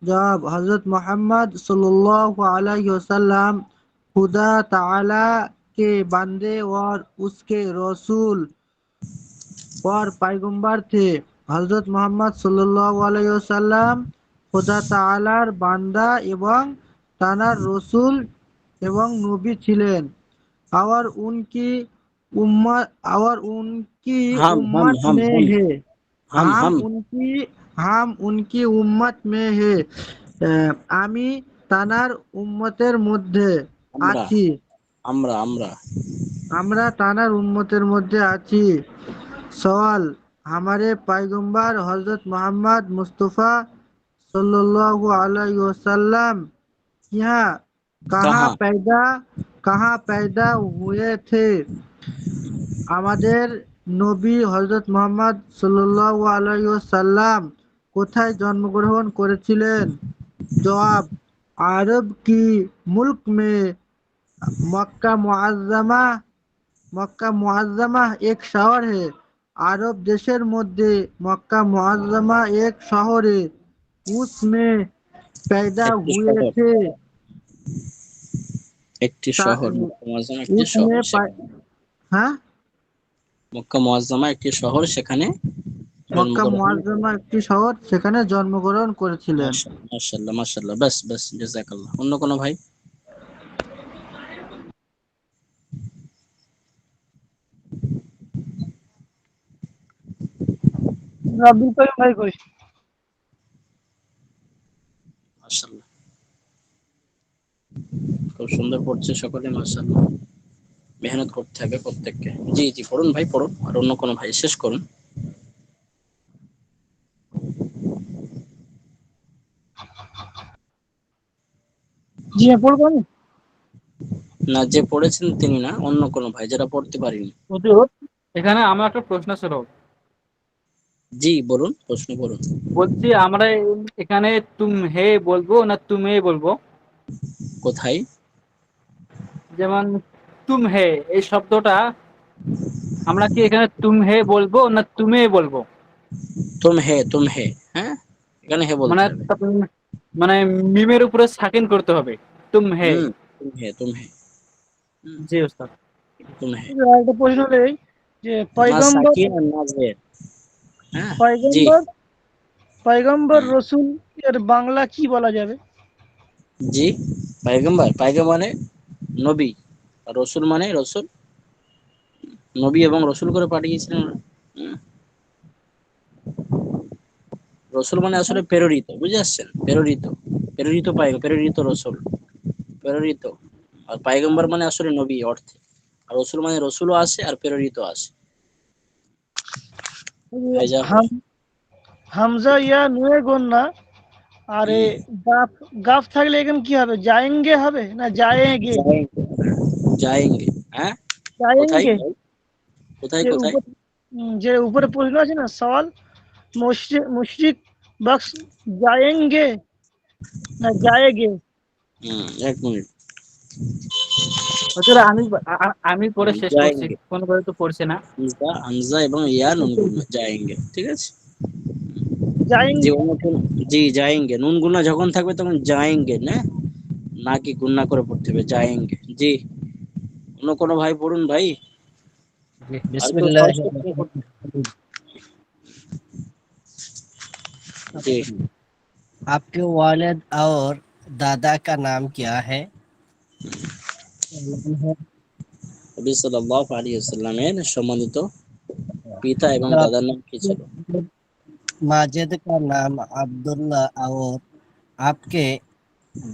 जवाब, हजरत मोहम्मद सल्लल्लाहु अलैहि वसल्लम खुदा ताला के बंदे और उसके रसूल और पैगंबर थे। हजरत मोहम्मद सल्लल्लाहु अलैहि वसल्लम खुदा তাআলার বান্দা এবং তানার রসুল এবং নবী ছিলেন। और उनकी उनकी হাম হাম उम्मत হাম में হাম है, হাম হাম। हम उनकी उम्मत में है, আমি তানার উম্মতের মধ্যে আমরা আছি, আমরা আমরা। আমরা তানার উম্মতের মধ্যে আছি। सवाल, हमारे पैगंबर हजरत मोहम्मद मुस्तफ़ा सल्लल्लाहु अलैहि वसल्लम यहाँ कहाँ কাহা। पैदा कहाँ पैदा हुए थे, আমাদের নবী হযরত মুহাম্মদ সাল্লাল্লাহু আলাইহি ওয়াসাল্লাম কোথায় জন্মগ্রহণ করেছিলেন? জবাব, আরব কি মুল্ক মে মক্কা মুআজ্জামা মক্কা মুআজ্জামা এক শহর है, আরব দেশের মধ্যে মক্কা মুআজ্জামা এক শহরে उसमें पैदा একটি हुए শহর। थे, একটি তা- শহর, মক্কা মুআজ্জামা একটি उसमें শহর, সেখানে হ্যাঁ মক্কা মুআজ্জামা একটি শহর, সেখানে মক্কা জন্মগ্রহণ মুআজ্জামা একটি শহর, সেখানে জন্মগ্রহণ করেছিলেন। মাশাআল্লাহ মাশাআল্লাহ মাশাআল্লাহ, বাস বাস, জাযাকাল্লাহ। অন্য কোনো ভাই? আব্দুল কাইয়ুম ভাই কই? মাশাআল্লাহ, খুব সুন্দর পড়ছে সকলে, মাশাআল্লাহ। মেহনত করতে হবে প্রত্যেককে। জি জি, পড়ুন ভাই, পড়ুন। আর অন্য কোনো ভাই শেষ করুন। জি হ্যাঁ, পড়বো আমি। না, যে পড়েছেন তিনি না, অন্য কোনো ভাই যারা পড়তে পারেনি। হুজুর, এখানে আমার একটা প্রশ্ন ছিল। জি বলুন, প্রশ্ন করুন। বলছি আমরা এখানে তুম হে বলবো না তুমি বলবো? কোথায়? যেমন তুম হে এই শব্দটা আমরা কি এখানে তুম হে বলবো না তুমি বলবো? তুম হে, হ্যাঁ, এখানে হে বলতে মানে হবে। মানে মিমের উপরে সাকিন করতে হবে, তুম হে। হুম, তুম হে, হুম, জি ওস্তাদ। তুম হে। একটা প্রশ্ন নেই যে না পয়গম্বর সাকিন আর না জের। হ্যাঁ। জি। পয়গম্বর পয়গম্বর হুম, রসুল এর বাংলা কি বলা যাবে? জি, পায়গম্বর, পায়গম্বর মানে নবী, আর রসুল মানে রসুল, নবী এবং রসুল করে পাঠিয়েছিলেন। হুম, রসুল মানে আসলে প্রেরিত, বুঝে আসছেন? প্রেরিত, প্রেরিত প্রেরিত রসুল, প্রেরিত। আর পায়গম্বর মানে আসলে নবী অর্থে, আর রসুল মানে রসুলও আসে আর প্রেরিত আসে। ভাইজান। হাম- হামজা ইয়া নুয়ে গন্না, আর এ হুম, গাফ, গাফ থাকলে এখানে কি হবে? জায়েঙ্গে হবে না জায়েগে? जाएंगे, जाएंगे। হ্যাঁ, কোথায় জায়েঙ্গে। ভাই? কোথায় যে কোথায়? উপর, যে উপরে প্রশ্ন আছে না, সওয়াল, মুশরিক বক্স, জায়েঙ্গে না জায়েগে? এক মিনিট। হুজুর আমি পড়ে শেষ করছি, जाएंगे, কোন বই তো পড়ছে না। হামজা, হামজা এবং ইয়া নুন গুন্না, जाएंगे, ঠিক আছে। যে জায়েঙ্গে। অন্য কোন, জি जाएंगे, নুন গুন্না যখন থাকবে তখন जाएंगे না, না কি গুন্না করে পড়তে হবে जाएंगे। জি, অন্য কোনো ভাই পড়ুন ভাই। আর কেউ बिस्मिल्लाह। সহজ প্রশ্ন জি। आपके वालिद और दादा का नाम क्या है? নবী সাল্লাল্লাহু আলাইহি ওয়াসাল্লামের সম্মানিত পিতা এবং जवाब। দাদার নাম কি ছিল? माजिद का नाम अब्दुल्ला और आपके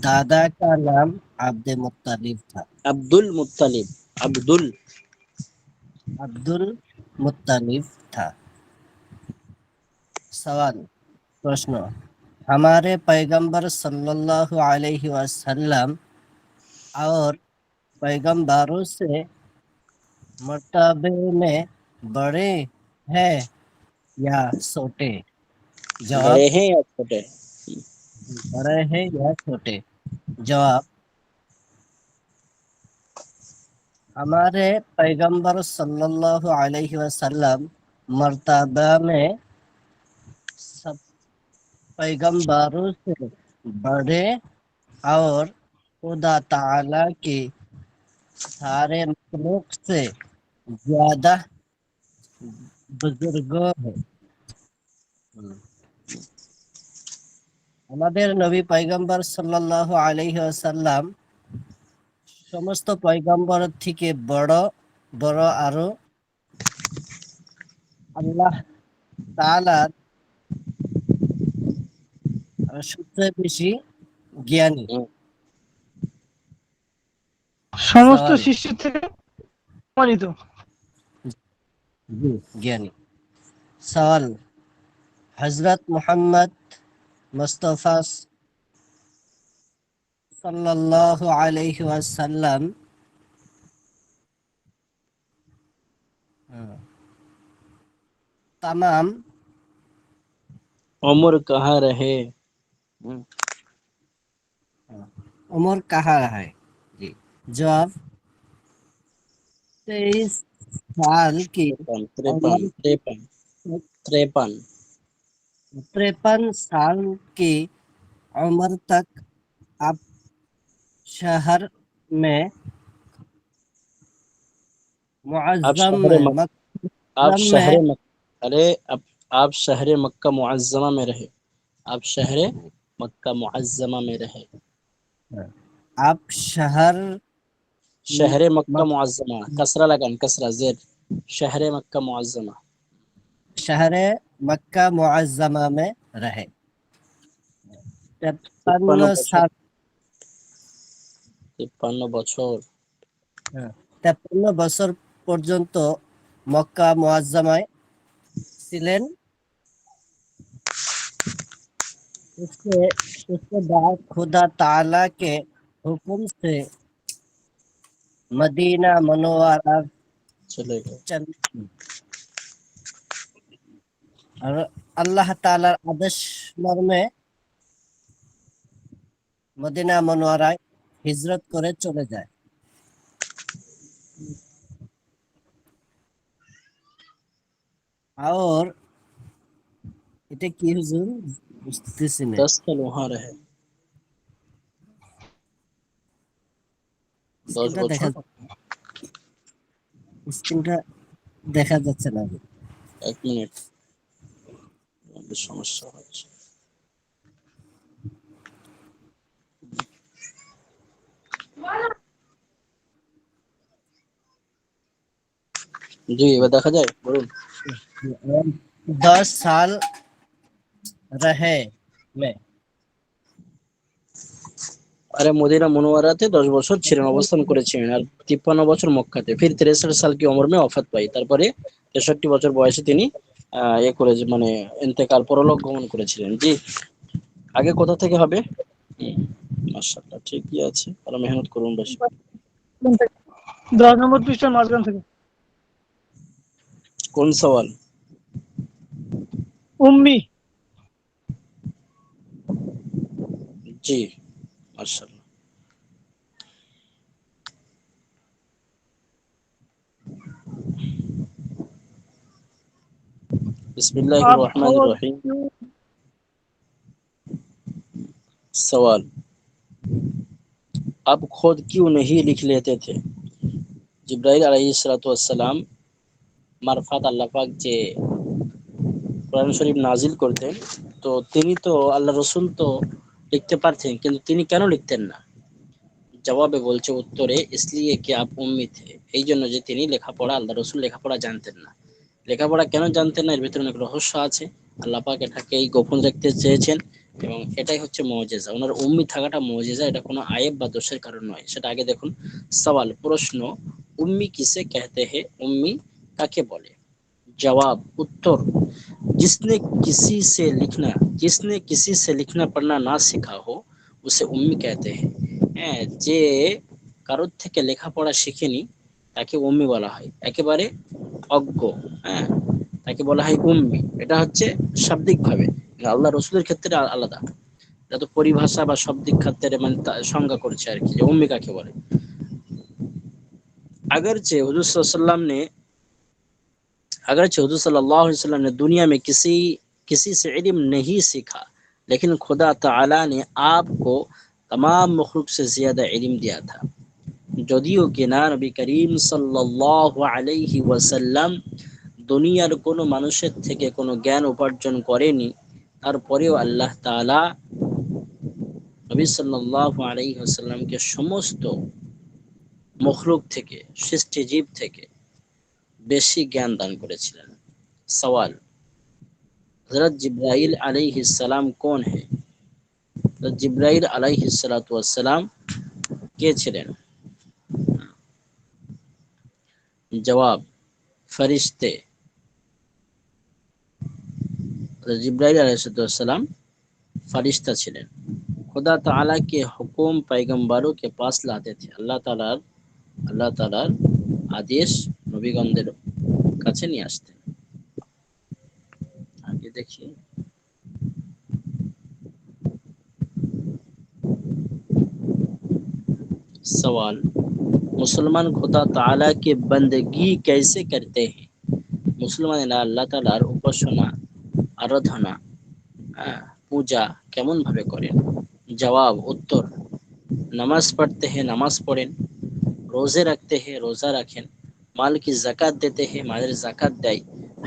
दादा का नाम अब्द मुत्तलिब था। Abdul Muttalib, Abdul. अब्दुल मुत्तलिब था। सवाल, प्रश्न, हमारे पैगंबर सल्लल्लाहु अलैहि वसल्लम और पैगंबरों से मर्तबे में बड़े हैं या छोटे? जवाब, बड़े हैं या छोटे? बड़े हैं या छोटे? जवाब, हमारे पैगंबर सल्लल्लाहु अलैहि वसल्लम मर्तबा में सब पैगंबरों से बड़े और खुदा ताला के सारे मखलूक से ज्यादा बुजुर्ग है। আমাদের নবী পয়গম্বর সাল্লাল্লাহু আলাইহি ওয়াসাল্লাম সমস্ত পয়গম্বর থেকে বড় বড়, আরো আল্লাহ তাআলার সবচেয়ে বেশি জ্ঞানী। হুম, সমস্ত সওয়াল, শিষ্যের থেকে সম্মানিত। জি, জ্ঞানী। সওয়াল, হযরত মুহাম্মদ মুস্তাফা সাল্লাল্লাহু আলাইহি ওয়াসাল্লাম तमाम उम्र कहाँ रहे? हम्म, उम्र कहाँ है? जी, जवाब, 23 साल की 53 उम्र, 53 53। 53 साल की उम्र तक आप शहर में आप मुअज्जम शहर में मक, आप मुअज्जम शहर में मक, अरे आप आप शहर मक्का मुअज्जमा में रहे, आप शहर मक्का मुअज्जमा में रहे। आप शहर शहर मक्का मक, मुअज्जमा, कसरा लगान, कसरा जेर, शहर मक्का मुअज्जमा। शहर मक्का मुअज्जमा में रहे। 53 53 বছর, साल 53 বছর। 53 বছর পর্যন্ত মক্কা মুআজ্জামায় ছিলেন। उसके उसके बाद खुदा ताला के हुक्म से मदीना मनोवरा চলে গেল। चल और अल्लाह तालार आदेश मर्मे मदीना मनोवराয় হিজরত করে চলে যায়। और এটা কি হুজুর বুঝতেছি না। 10 साल वहाँ रहे, 10 স্ক্রিনটা দেখা বছর। স্ক্রিনটা দেখা যাচ্ছে না। 1 মিনিট, আমাদের সমস্যা হচ্ছে। জি, এবার দেখা যায়, বলুন। 10 साल रहे में আরে মদিনা মুনওয়ারাতে 10 বছর ছিলেন, অবস্থান করেছিলেন, আর 53 বছর মক্কাতে। ফির 63 সাল কি উমর মে ওফাত পাই, তারপরে 63 বছর বয়সে তিনি এ করে মানে ইন্তেকাল, পরলোক গমন করেছিলেন। জি, আগে কোথা থেকে হবে? মাশাআল্লাহ, ঠিকই আছে, আরো মেহনত করুন বেশি। 10 নম্বর পৃষ্ঠার মাঝখান থেকে। কোন সওয়াল? উম্মি। জি, মাশাআল্লাহ। बिस्मिल्लाहिर आप रहमानिर खुद रहीम। क्यों सवाल, आप खुद क्यों नहीं लिख लेते थे? जिब्राइल अलैहिस्सलाम মারফাত আল্লাহ পাক যে কোরআন শরীফ নাজিল করতেন, তো তিনি তো আল্লাহ রসুল তো লিখতে পারতেন, কিন্তু তিনি কেন লিখতেন না? জবাবে বলছে, উত্তরে, ইসলিয়ে কি আপ উম্মি থে, এই জন্য যে তিনি লেখাপড়া, আল্লাহ রসুল লেখাপড়া জানতেন না। লেখাপড়া কেন জানতেন না, এর ভিতরে অনেক রহস্য আছে। আল্লাহ পাক এটাকে এই গোপন রাখতে চেয়েছেন, এবং এটাই হচ্ছে মুজিজা। ওনার উম্মি থাকাটা মুজিজা, এটা কোনো আয়েব বা দোষের কারণ নয়। সেটা আগে দেখুন। সওয়াল, প্রশ্ন, উম্মি কিসে कहते हैं, উম্মি কাকে বলে? जवाब, उत्तर, जिसने किसी से लिखना जिसने किसी से लिखना पढ़ना ना सीखा हो उसे उम्मी कहते हैं। হ্যাঁ, যে কারোর থেকে লেখাপড়া শিখেনি তাকে উম্মি বলা হয়, একেবারে অজ্ঞ। হ্যাঁ, তাকে বলা হয় উম্মি। এটা হচ্ছে শাব্দিক ভাবে, আল্লাহ রসুলের ক্ষেত্রে আলাদা। এটা তো পরিভাষা বা শাব্দিক ক্ষেত্রে মানে সংজ্ঞা করছে আর কি, যে উম্মি কাকে বলে। अगरचे हुजूर सल्लल्लाहु अलैहि वसल्लम ने अगरचे हुजूर सल्लल्लाहु अलैहि वसल्लम ने दुनिया में किसी से इल्म नहीं सीखा, लेकिन खुदा ताला ने आपको तमाम मखलूक से ज्यादा इल्म दिया था। যদিও কিনা নবী করিম সাল্লাল্লাহু আলাইহি ওয়াসাল্লাম দুনিয়ার কোনো মানুষের থেকে কোনো জ্ঞান উপার্জন করেনি, তারপরেও আল্লাহ তাআলা নবী সাল্লাল্লাহু আলাইহি ওয়াসাল্লামকে সমস্ত মখলুক থেকে, সৃষ্টি জীব থেকে বেশি জ্ঞান দান করেছিলেন। सवाल, हजरत जिब्राइल अलैहिस्सलाम कौन है? तो जिब्राइल अलैहिस्सलाम কে ছিলেন? जवाब, फरिश्ते। तो जिब्राइल अलैहिस्सलाम फरिश्ता ছিলেন। खुदा ताला के हुक्म पैगंबरों के पास लाते थे। আল্লাহ তাআলার আদেশ নবীগণদের কাছে নিয়ে আসতেন। আগে দেখি। सवाल, मुसलमान खुदा ताला की बंदगी कैसे करते हैं? মুসলমানেরা আল্লাহ তাআলার উপাসনা, আরাধনা, পূজা কেমন ভাবে করেন? জবাব, উত্তর, নামাজ পড়তে हैं নামাজ পড়েন, रोजे रखते हैं रोजा रखें, माल की जाकात देते हैं मालेर जाकात देय,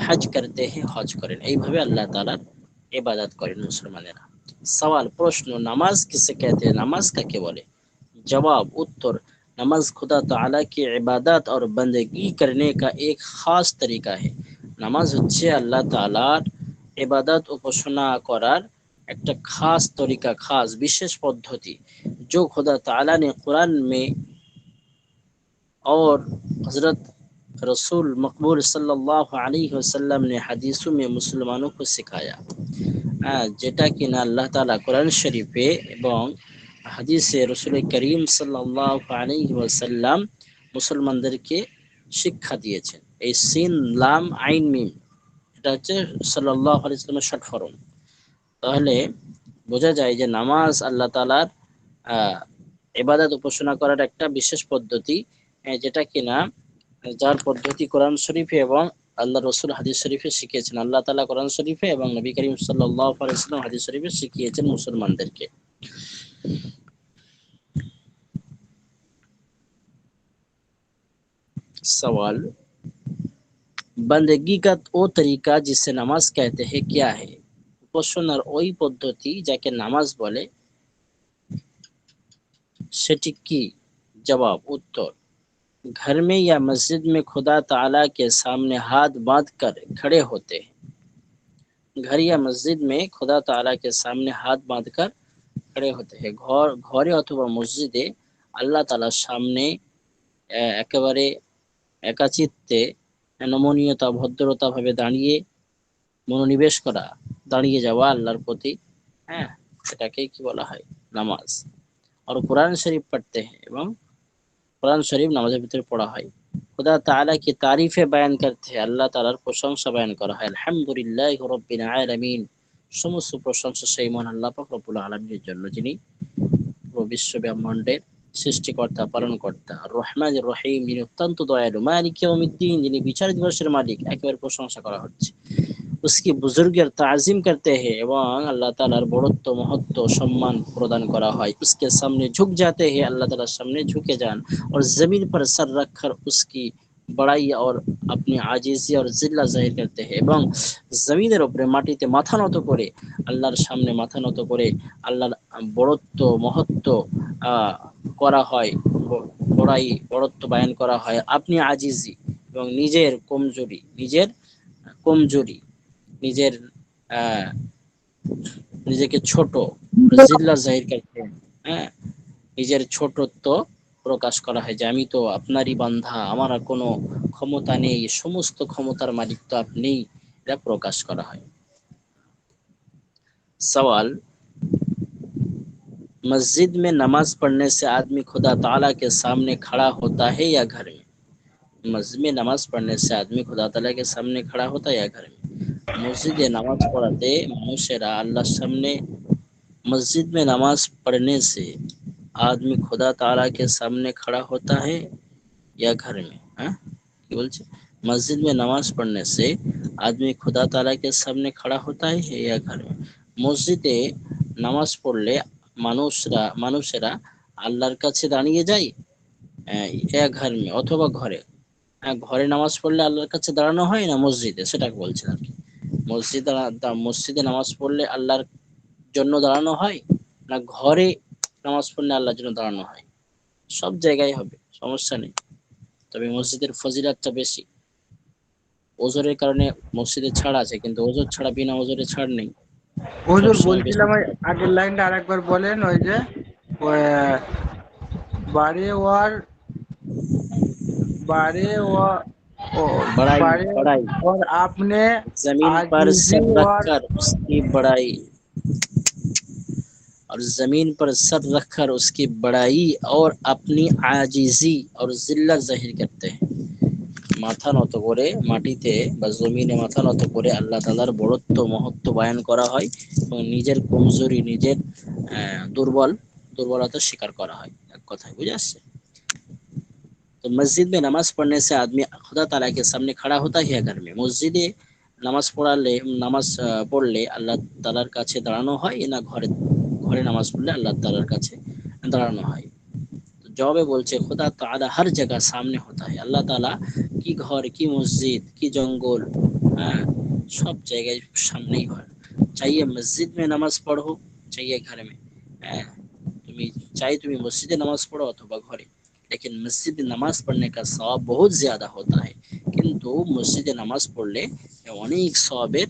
হজ করতে हैं হজ করেন, এইভাবে আল্লাহ তাআলার ইবাদত করেন মুসলমানেরা। সওয়াল প্রশ্ন, নামাজ किसे कहते हैं, নামাজ কাকে বলে? जवाब उत्तर, नमाज खुदा ताला की इबादत और बंदगी करने का एक खास तरीका है। নামাজ হচ্ছে আল্লাহ তাআলার ইবাদত উপাসনা করার একটা খাস তরিকা, খাস বিশেষ পদ্ধতি, जो खुदा ताला ने कुरान में और हजरत रसूल मकबूल सल्लल्लाहु अलैहि वसल्लम ने हदीसों में मुसलमानों को सिखाया। যেটা কিনা আল্লাহ তাআলা কোরআন শরীফে এবং হাদিসে রাসূল করিম সাল্লাল্লাহু আলাইহি ওয়াসাল্লাম মুসলমানদেরকে শিক্ষা দিয়েছেন। এই সিন লাম আইন মিম, এটা হচ্ছে সাল্লাল্লাহু আলাইহি ওয়াসাল্লামের শর্ট ফর্ম। তাহলে বোঝা যায় যে নামাজ আল্লাহ তাআলার ইবাদত উপাসনা করার একটা বিশেষ পদ্ধতি, যেটা কিনা যার পদ্ধতি কোরআন শরীফে এবং আল্লাহ রসুল হাদিস শরীফে শিখিয়েছেন। আল্লাহ তাআলা কোরআন শরীফে এবং নবী করিম সাল্লাল্লাহু আলাইহি ওয়াসাল্লাম হাদিস শরীফে শিখিয়েছেন মুসলমানদেরকে। सवाल, बंदगी का वो तरीका जिसे नामाज कहते हैं क्या है? উপাসনার ওই পদ্ধতি যাকে নামাজ বলে সেটি কি? জবাব उत्तर, घर में या मस्जिद में खुदा ताला के सामने हाथ बांध कर खड़े होते हैं। घर या मस्जिद में खुदा ताला के सामने हाथ बांध कर खड़े होते हैं। ঘরে অথবা মসজিদে আল্লাহ তাআলার সামনে একেবারে একাচিত্তে নমনীয়তা ভদ্রতা ভাবে দাঁড়িয়ে মনোনিবেশ করা, দাঁড়িয়ে যাওয়া আল্লাহর প্রতি, হ্যাঁ, এটাকে কি বলা হয়? নামাজ। আর কোরআন শরীফ পড়তে हैं এবং কোরআন শরীফ নামাজের ভিতরে পড়া হয়। खुदा ताला की तारीफे बयान करते हैं, আল্লাহ তাআলার প্রশংসা বয়ান করা হয়। আলহামদুলিল্লাহি রাব্বিল আলামিন, সমস্ত প্রশংসা সেই মহান আল্লাহ পাক রব্বুল আলামিনের জন্য, যিনি বিশ্ব ব্রহ্মাণ্ডের সৃষ্টিকর্তা, পালনকর্তা। আর রহমানির রহিম, যিনি অত্যন্ত দয়ালু। মালিক ইয়াউমিদ্দিন, যিনি বিচার দিবসের মালিক। একেবারে প্রশংসা করা হচ্ছে। उसकी बुजुर्गेर ताजिम करते हैं এবং আল্লাহ তাআলার বড়ত্ব, মহত্ব, সম্মান প্রদান করা হয়। उसके सामने झुक जाते हैं, আল্লাহ তাআলার সামনে ঝুঁকে যান। और जमीन पर सर रखकर उसकी बड़ाई और अपनी आजिजी और जिल्ला जाहिर करते हैं এবং জমিনের উপরে মাটিতে মাথা নত করে আল্লাহর সামনে মাথা নত করে আল্লাহর বড়ত্ব, মহত্ব করা হয়, বড়াই, বড়ত্ব বয়ান করা হয়। আপনি আজিজি এবং নিজের কমজোরি, নিজের নিজেকে ছোট, জিল্লা জাহির করতে, হ্যাঁ, নিজের ছোটত্ব প্রকাশ করা হয় যে আমি তো আপনারই বান্ধা, আমার আর কোনো ক্ষমতা নেই, সমস্ত ক্ষমতার মালিক তো আপনি, এটা প্রকাশ করা হয়। सवाल, मस्जिद में नमाज पढ़ने से आदमी खुदा ताला के सामने खड़ा होता है या घर में? मस्जिद में नमाज पढ़ने से आदमी खुदा ताला के सामने खड़ा होता है या घर में? মসজিদে নামাজ পড়াতে মানুষেরা আল্লাহর সামনে, मस्जिद में नमाज पढ़ने से आदमी खुदा ताला के सामने खड़ा होता है या घर में? हाँ, কি বলছে? मस्जिद में नमाज पढ़ने से आदमी खुदा ताला के सामने खड़ा होता है या घर में? মসজিদে নামাজ পড়লে মানুষেরা আল্লাহর কাছে দাঁড়িয়ে যায়, ইয়া ঘর মে, অথবা ঘরে। ঘরে নামাজ পড়লে আল্লাহর কাছে দাঁড়ানো হয় না মসজিদে, সেটাকে বলছেন আর কি। মসজিদে নামাজ পড়লে আল্লাহর জন্য দাঁড়ানো হয় না ঘরে নামাজ পড়লে আল্লাহর জন্য দাঁড়ানো হয়? সব জায়গায় হবে, সমস্যা নেই, তবে মসজিদের ফজিলাতটা বেশি। ওজরের কারণে মসজিদে ছাড় আছে, কিন্তু ওজর ছাড়া বিনা ওজরে ছাড় নেই। হুজুর সবসময় বেশি বলছিলাম ওই আগের লাইনটা আরেকবার বলেন, ওই যে ওই বাড়ি ওয়ার बारे व बड़ाई बारे बड़ाई, और आपने जमीन पर आजीजी सर और रखकर उसकी बड़ाई, और जमीन पर सर रखकर उसकी बड़ाई और अपनी आजिजी और जिल्लत जाहिर करते हैं। মাথা নত করে মাটিতে বা জমিনে মাথা নত করে আল্লাহ তাআলার বড়ত্ব, মহত্ব বয়ান করা হয় এবং নিজের কমজোরি, নিজের দুর্বলতা স্বীকার করা হয়। এক কথায় বুঝে আসছে? तो मस्जिद में नमाज पढ़ने से आदमी खुदा ताला के सामने खड़ा होता है घर में? মসজিদে নামাজ পড়লে আল্লাহ তাআলার কাছে দাঁড়ানো হয় না ঘরে নামাজ পড়লে আল্লাহ তাআলার কাছে দাঁড়ানো হয়? তো জবাবে বলছে खुदा ताला हर जगह सामने होता है। আল্লাহ তাআলা কি ঘর, কি মসজিদ, কি জঙ্গল, सब जगह सामने ही হয় चाहिए मस्जिद में नमाज पढ़ो चाहिए घर में তুমি चाहे তুমি मस्जिद नमाज पढ़ो अथवा घरे लेकिन मस्जिद नमाज पढ़ने का सवाब बहुत ज्यादा होता है কিন্তু মসজিদে নামাজ পড়লে অনেক সওয়াবের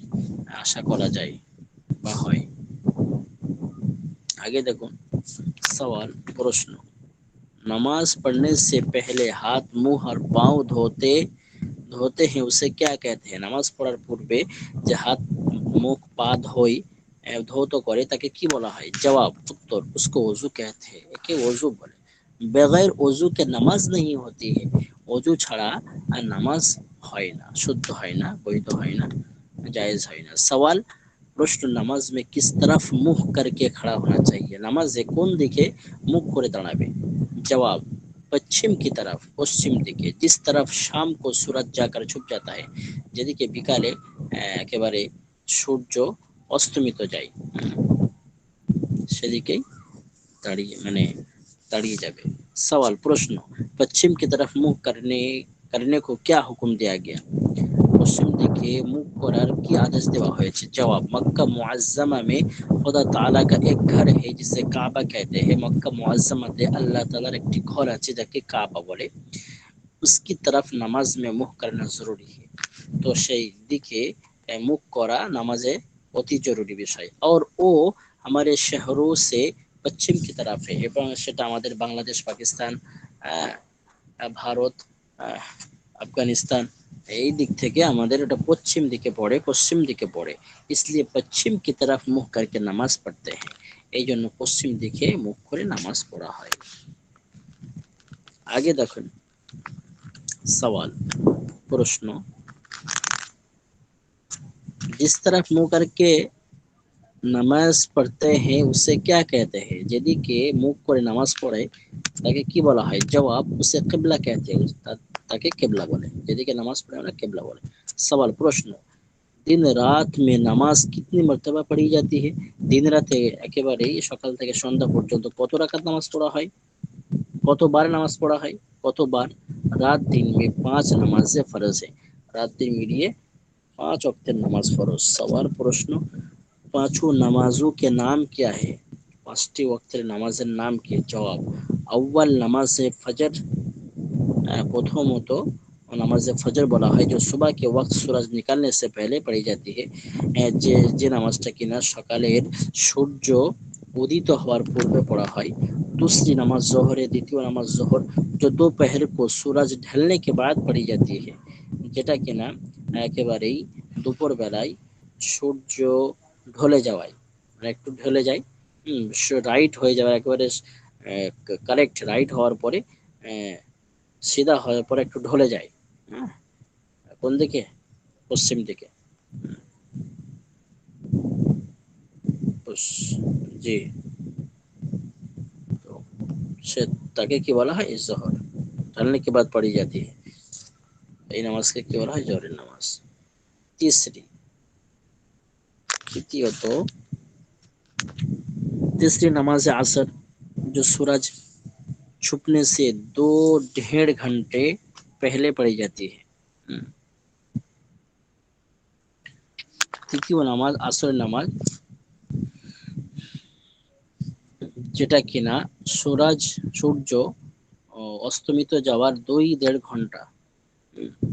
আশা করা যায় বা হয় आगे देखो सवाल प्रश्न नमाज पढ़ने से पहले हाथ मुंह और पांव धोते धोते हैं उसे क्या कहते हैं নামাজ পড়ার পূর্বে যে হাত মুখ পা ধোই ধৌত করে তাকে কি বলা হয় जवाब उत्तर उसको वजू कहते हैं একে वजू বলে बगैर वजू के नमाज नहीं होती है वजू ছাড়া আর নামাজ হয় না শুদ্ধ হয় না বৈধ হয় না জায়েজ হয় না सवाल प्रश्न नमाज में किस तरफ मुंह करके खड़ा होना चाहिए नमाजे কোন দিকে মুখ করে দাঁড়াবে जवाब पश्चिम की तरफ पश्चिम दिखे जिस तरफ शाम को सूरज जाकर छुप जाता है যেদিকে বিকালে একেবারে সূর্য অস্তমিত যায় সেদিকেই দাঁড়িয়ে মানে দাঁড়িয়ে যাবে सवाल प्रश्न पश्चिम की तरफ मुंह करने को क्या हुक्म दिया गया पश्चिम दिखे मुख करार की आदेश देवा হয়েছে जवाब मक्का मुअज्जमा में खुदा ताला का एक घर है जिसे काबा कहते हैं मक्का मुअज्जमा में अल्लाह तालार একটি ঘর আছে যাকে কাবা বলে उसकी तरफ नमाज में मुख करना जरूरी है तो সেই দিকে মুখ করা নামাজে অতি জরুরি বিষয় और वो हमारे शहरों से पश्चिम की तरफ है এবং সেটা আমাদের বাংলাদেশ পাকিস্তান ভারত আফগানিস্তান এই দিক থেকে আমাদের এটা পশ্চিম দিকে পড়ে इसलिए पश्चिम की तरफ मुख करके नमाज पढ़ते हैं এই জন্য পশ্চিম দিকে মুখ করে নামাজ পড়া হয় आगे দেখুন सवाल प्रश्न जिस तरफ मुंह करके नमाज पढ़ते हैं उसे क्या कहते हैं যেদিকে মুখ করে নামাজ পড়ে তাকে কি বলা হয় जवाब उसे किबला कहते हैं তাকে কিবলা বলে যেদিকে নামাজ পড়ে আমরা কিবলা বলে सवाल प्रश्न दिन रात में नमाज कितनी मर्तबा पढ़ी जाती है दिन রাতে একেবারে সকাল থেকে সন্ধ্যা পর্যন্ত কত রাকাত নামাজ পড়া হয় কতবার নামাজ পড়া হয় কতবার रात दिन में 5 नमाजें फर्ज है रात दिन मिलिए 5 वक्तेर नमाज फर्ज सवाल प्रश्न पांचों नमाजों के नाम क्या है पांचटी वक्तेर नामाजेर नाम की जवाब अव्वल नमाज फजर प्रथमत नमाज फजर বলা হয় जो सुबह के वक्त सूरज निकलने से पहले पढ़ी जाती है যে নামাজটা কিনা সকালের সূর্য उदित হওয়ার পূর্বে পড়া হয় दूसरी नमाज जोहर है द्वितीय नमाज जोहर जो दोपहर को सूरज ढलने के बाद पढ़ी जाती है যেটা কিনা একেবারেই দুপুর বেলায় সূর্য ঢলে যাওয়ায় মানে একটু ঢলে যায় রাইট হয়ে যাওয়ার একেবারে কারেক্ট রাইট হওয়ার পরে সিধা হওয়ার পরে একটু ঢলে যায় কোন দিকে পশ্চিম দিকে জি तो সে তাকে কি বলা হয় জোহর ঢলने के बाद पढ़ी जाती है এই নামাজকে কি বলা হয় জোহরের নামাজ तीसरी नमाज असर जो सूरज छुपने से 2.5 घंटे पहले पढ़ी जाती है তৃতীয় নামাজ আসরের নামাজ যেটা কিনা সূর্য অস্তমিত যাওয়ার 2.5 ঘন্টা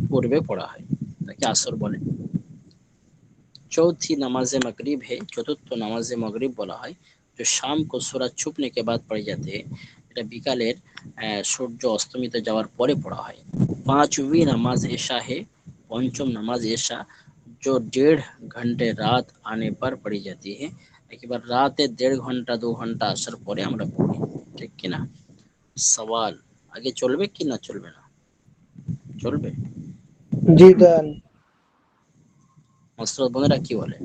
पूर्वे पढ़ा है ताकि असर बोले चौथी नमाज मगरिब है चतुर्थ नमाज मगरिब बोला है जो शाम को सूरज छुपने के बाद पढ़ी जाती है এটা বিকালের সূর্য অস্তমিত যাওয়ার পরে পড়া হয় पांचवी नमाज ऐशा है पंचम नमाज ऐशा जो 1.5 घंटे रात आने पर पढ़ी जाती है एक बार रात 1.5 घंटा 2 घंटा असर পরে আমরা পড়ি ঠিক কি না सवाल आगे চলবে কি না চলবে না চলবে জি দেন মাস্টার বোনেরা কি বলে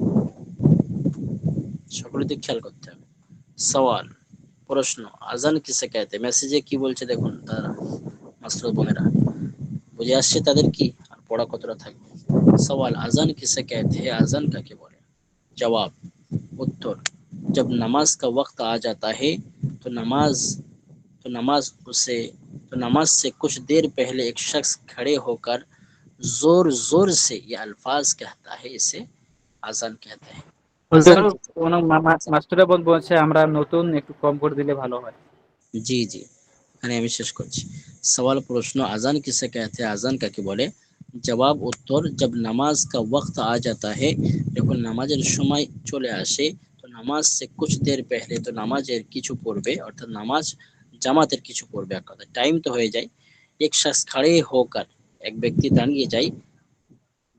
সকলে দিক খেয়াল করতে হবে सवाल प्रश्न আজান কিসে कहते हैं মেসেজে কি বলছে দেখুন তারা মাস্টার বোনেরা বুঝে আসছে তাদের কি আর পড়া কতটা থাকবে सवाल अजान किसे कहते हैं अजान काके बोले जवाब उत्तर जब नमाज का वक्त आ जाता है तो नमाज से कुछ देर पहले एक शख्स खड़े होकर जोर जोर से ये अल्फाज कहता है, इसे আজান कहते हैं। হুজুর, আজান किसे কোনো মাস্টাররা বলছে আমরা নতুন, একটু কম করে দিলে ভালো হয়। জি জি, এখানে আমি শেষ করছি। সওয়াল প্রশ্ন, আজান किसे कहते हैं, আজান কাকে বলে? জবাব উত্তর, जब नमाज का वक्त आ जाता है, যখন নামাজের সময় চলে আসে, তো নামাজ সে कुछ देर पहले, তো নামাজের কিছু পূর্বে, অর্থাৎ নামাজ জামাতের কিছু পূর্বে, এক কথা টাইম তো হয়ে যায়, এক শখস खड़े होकर, এক ব্যক্তি দাঁড়িয়ে যায়,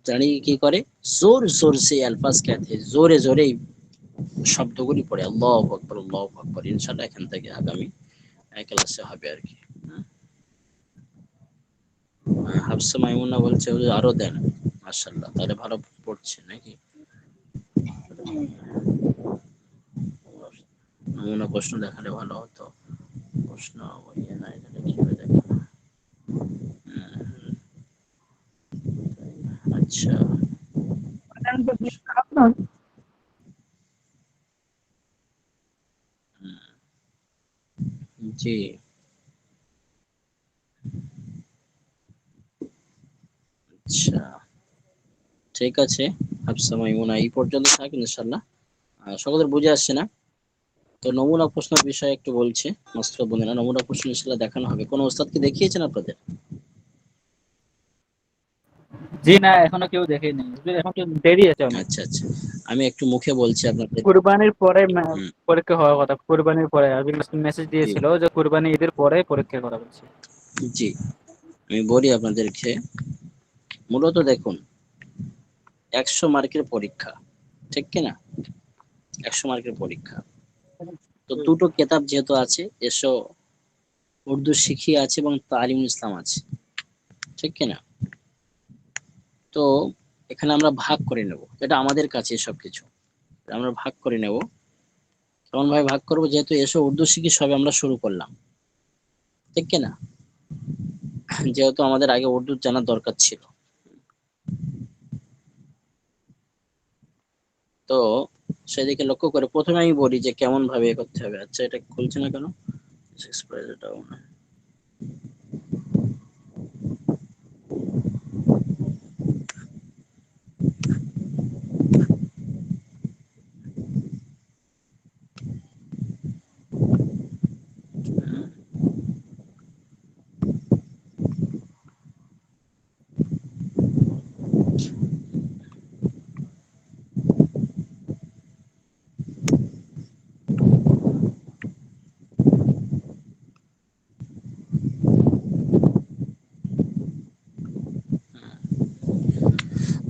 দাঁড়িয়ে কি করে, জোর জোর সে আলফাজ कहते हैं, জোরে জোরে শব্দগুলি পড়ে, আল্লাহু আকবার আল্লাহু আকবার। ইনশাআল্লাহ এখান থেকে আগামী ক্লাসে হবে আর কি। হাফসা মাইমুনা বলছে হুজুর আরো দেন, মাশাআল্লাহ, তাহলে ভালো পড়ছে নাকি? নমুনা প্রশ্ন দেখালে ভালো হতো, প্রশ্ন ইয়ে নাই, তাহলে কিভাবে দেখো? আচ্ছা, জি, আচ্ছা, ঠিক আছে। হাফসা মাইমুনা এই পর্যন্ত থাক ইনশাআল্লাহ। সকলের বুঝে আসছে না? তো নমুনা প্রশ্নের বিষয়ে একটু বলছে মাস্টার বোনেরা, নমুনা প্রশ্ন ইনশাআল্লাহ দেখানো হবে। কোন ওস্তাদকে দেখিয়েছেন আপনাদের? জি না, এখনো কেউ দেখেনি হুজুর, এখন তো দেরি আছে অনেক। আচ্ছা আচ্ছা, আমি একটু মুখে বলছি আপনাদের। কুরবানির পরে হুম, পরীক্ষা হওয়ার কথা, কুরবানির পরে আজকে মেসেজ জি দিয়েছিল যে কুরবানি ঈদের পরে পরীক্ষা করা হচ্ছে। জি, আমি বলি আপনাদেরকে, মূলত দেখুন, 100 মার্কের পরীক্ষা, ঠিক কিনা? 100 মার্কের পরীক্ষা, তো দুটো কেতাব যেহেতু আছে, এসো উর্দু শিখিয়ে আছে এবং তালিমুল ইসলাম আছে, ঠিক কিনা? তো এখানে আমরা ভাগ করে নেব, এটা আমাদের কাছে সবকিছু, আমরা ভাগ করে নেব। কেমন ভাবে ভাগ করবো, যেহেতু এসো উর্দু শিখি সবে আমরা শুরু করলাম, ঠিক কিনা? যেহেতু আমাদের আগে উর্দু জানার দরকার ছিল, তো সেদিকে লক্ষ্য করে প্রথমে আমি বলি যে কেমন ভাবে এ করতে হবে। আচ্ছা, এটা খুলছে না কেন?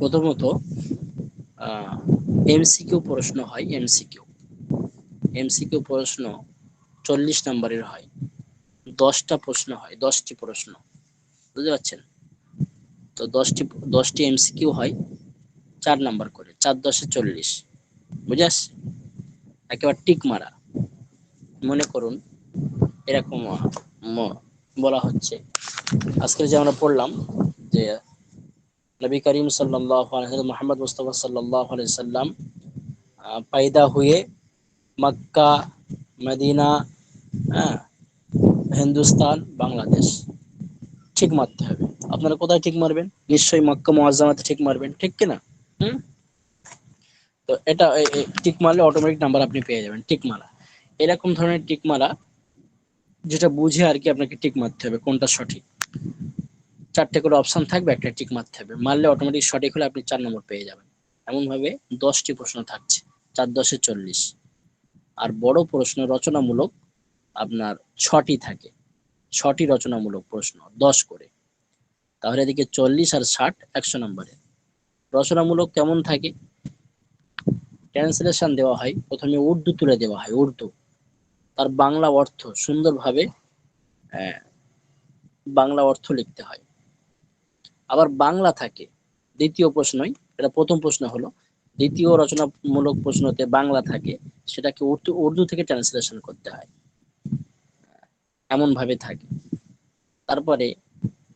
প্রথমত এমসিকিউ প্রশ্ন হয়, এমসিকিউ এমসিকিউ প্রশ্ন 40 নম্বরের হয়, 10টা প্রশ্ন হয়, 10টি প্রশ্ন, বুঝতে পারছেন? তো 10টি এমসিকিউ হয়, 4 নাম্বার করে, 4 10 40, বুঝে আসছে? একেবারে টিক মারা। মনে করুন এরকম বলা হচ্ছে, আজকে যে আমরা পড়লাম যে নবী করিম সাল্লাল্লাহু আলাইহি ওয়াসাল্লাম, মোহাম্মদ মুস্তাফা সাল্লাল্লাহু আলাইহি সাল্লাম पैदा हुए मक्का, मदीना, হ্যাঁ, হিন্দুস্তান, বাংলাদেশ, ঠিক মারতে হবে। আপনারা কোথায় ঠিক মারবেন? নিশ্চয়ই মক্কা মুআজ্জামাতে ঠিক মারবেন, ঠিক কিনা? হুম, তো এটা টিক মারলে অটোমেটিক নাম্বার আপনি পেয়ে যাবেন, টিক মারা। এরকম ধরনের টিক মারা, যেটা বুঝে আর কি আপনাকে টিক মারতে হবে কোনটা সঠিক। 4টে করে অপশন থাকবে, একটা টিক মারতে হবে, মারলে অটোমেটিক সঠিক হলে আপনি 4 নম্বর পেয়ে যাবেন। এমন ভাবে 10টি প্রশ্ন থাকছে, 4 10 40। আর বড় প্রশ্ন রচনামূলক আপনার 6টি থাকে, 6টি রচনামূলক প্রশ্ন 10 করে। তাহলে এদিকে 40 আর 60 100 নম্বরে। রচনামূলক কেমন থাকে? ট্রান্সলেশন দেওয়া হয়, প্রথমে উর্দু তুলে দেওয়া হয়, উর্দু, তার বাংলা অর্থ সুন্দরভাবে বাংলা অর্থ লিখতে হয়। আবার বাংলা থাকে, দ্বিতীয় প্রশ্নই, এটা প্রথম প্রশ্ন হলো, দ্বিতীয় রচনামূলক প্রশ্নতে বাংলা থাকে, সেটাকে উর্দু থেকে ট্রান্সলেশন করতে হয়, এমন ভাবে থাকে। তারপরে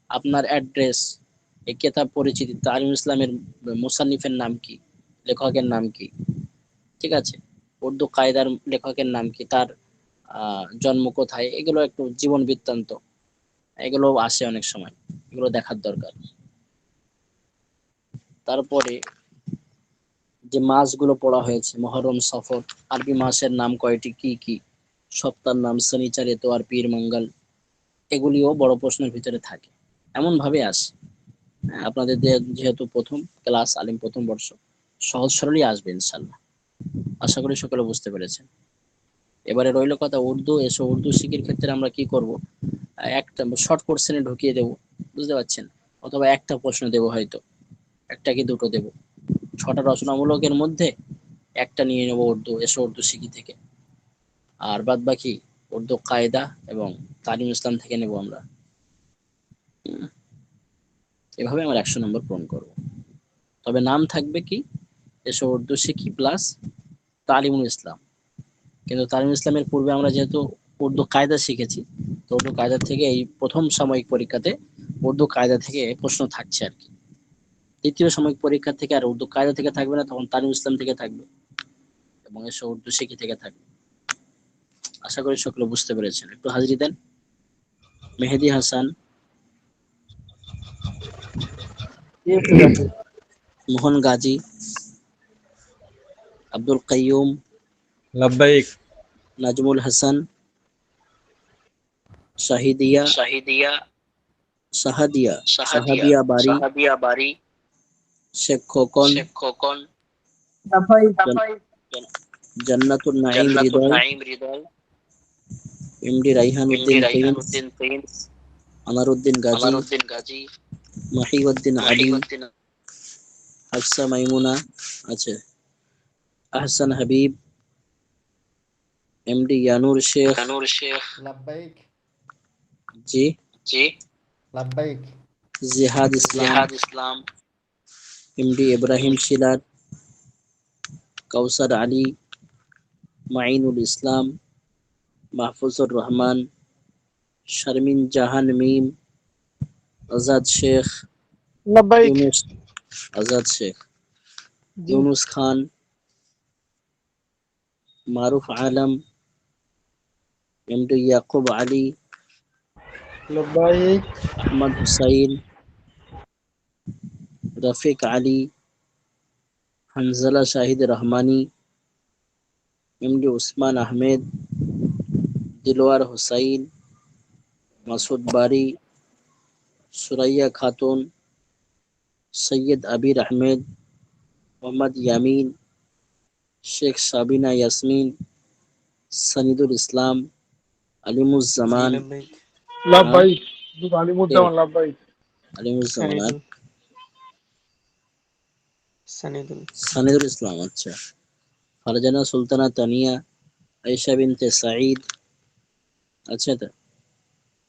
আপনার অ্যাড্রেস, এই কেতাব পরিচিতি, তালিমুল ইসলামের মুসান্নিফের নাম কি, লেখকের নাম কি, ঠিক আছে, উর্দু কায়দার লেখকের নাম কি, তার জন্ম কোথায়, এগুলো একটু জীবন বৃত্তান্ত, এগুলো আসে অনেক সময়, এগুলো দেখার দরকার। তারপরে যে মাসগুলো পড়া হয়েছে, মহরম, সফর, আরবি মাসের নাম কয়টি, কি কি, সপ্তাহের নাম, শনিচার, এতোয়ার, পীর, মঙ্গল, এগুলিও বড় প্রশ্নের ভিতরে থাকে, এমন ভাবে আসে। আপনাদের যেহেতু প্রথম ক্লাস, আলিম প্রথম বর্ষ, সহজ সরলই আসবে ইনশাল্লাহ। আশা করি সকলে বুঝতে পেরেছেন। এবারে রইল কথা উর্দু। এসো উর্দু শিখির ক্ষেত্রে আমরা কি করব, একটা শর্ট কোশ্চেনে ঢুকিয়ে দেব, বুঝতে পারছেন, অথবা একটা প্রশ্ন দেব, হয়তো একটা কি দুটো দেব, 6টা রচনামূলকের মধ্যে একটা নিয়ে নেব উর্দু এসো উর্দু শিখি থেকে, আর বাদ বাকি উর্দু কায়দা এবং তালিম ইসলাম থেকে নেব আমরা। এভাবে আমরা 100 নম্বর পূরণ করব। তবে নাম থাকবে কি, এসো উর্দু শিখি প্লাস তালিমুল ইসলাম। কিন্তু তালিমুল ইসলামের পূর্বে আমরা যেহেতু উর্দু কায়দা শিখেছি, তো উর্দু কায়দা থেকে এই প্রথম সাময়িক পরীক্ষাতে উর্দু কায়দা থেকে প্রশ্ন থাকছে আর কি। দ্বিতীয় সাময়িক পরীক্ষা থেকে আর উর্দু কায়দা থেকে থাকবে না, তখন তালিমুল ইসলাম থেকে থাকবে এবং এসো উর্দু শিখি থেকে থাকবে। আশা করি সকলে বুঝতে পেরেছেন। একটু হাজিরি দেন। মেহেদি হাসান, মোহন গাজী, আব্দুল কাইয়ুম, लब्बैक নাজমুল হাসান, শাহিদিয়া, সাহাদিয়া বাড়ি, শেখ খোকন, জান্নাতুল নাঈম হৃদয়, এমডি রাইহান উদ্দিন প্রিন্স, আনারউদ্দিন গাজী, মাহিউদ্দিন আলী, হাফসা মাইমুনা আছে, আহসান হাবিব, এমডি ইয়ানুর শেখ, लब्बैक জি, लब्बैक জিহাদ ইসলাম, এমডি ইব্রাহিম শিলার, কাউসার আলী, মাইনুল ইসলাম, মাহফুজুর রহমান, শারমিন জাহান মিম, আজাদ শেখ, लब्बैक ইউনুস, আজাদ শেখ, जी ইউনুস খান, মারুফ আলম, এমডি ইয়াকুব আলী, लब्बैक আহমদ হুসাইন, রফিক আলী, হানজালা শাহিদ রহমানী, এমডি উসমান আহমেদ, দিলওয়ার হুসাইন, মাসুদ বারি, সুরাইয়া খাতুন, সৈয়দ আবির আহমেদ, মোহাম্মদ ইয়ামিন, শেখ সাবিনা ইয়াসমিন, সনিদুল ইসলাম, আলিমুজ্জামান, लब्बैक जी কে? गालिबुद्दौला लब्बैक আলিমুজ্জামান আর সানিদুল ইসলাম, আচ্ছা। ফারজানা সুলতানা তানিয়া, আয়েশা বিনতে সাঈদ, আচ্ছা, তো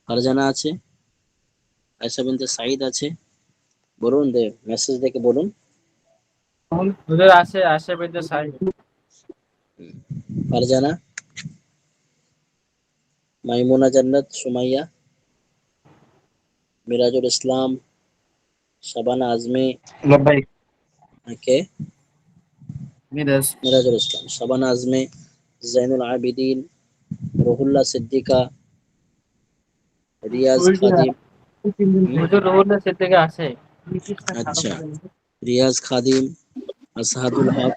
ফারজানা আছে, আয়েশা বিনতে সাঈদ আছে, বলুন মেসেজ দেখে বলুন। হুজুর আছে আসে বিনতে সাঈদ। ফারজানা, মাইমুনা জান্নাত সুমাইয়া, মিরাজুল ইসলাম, শাবানা আজমি, लब्बैक কে? মিরাজ মিরাজুল ইসলাম, শাবানা আজমি, জাইনুল আবিদিন, রুহুল্লাহ সিদ্দিকা, রিয়াজ খাদিম, হুজুর রহুল্লাহ সে থেকে আসে। আচ্ছা, রিয়াজ খাদিম, আসহাদুল হক,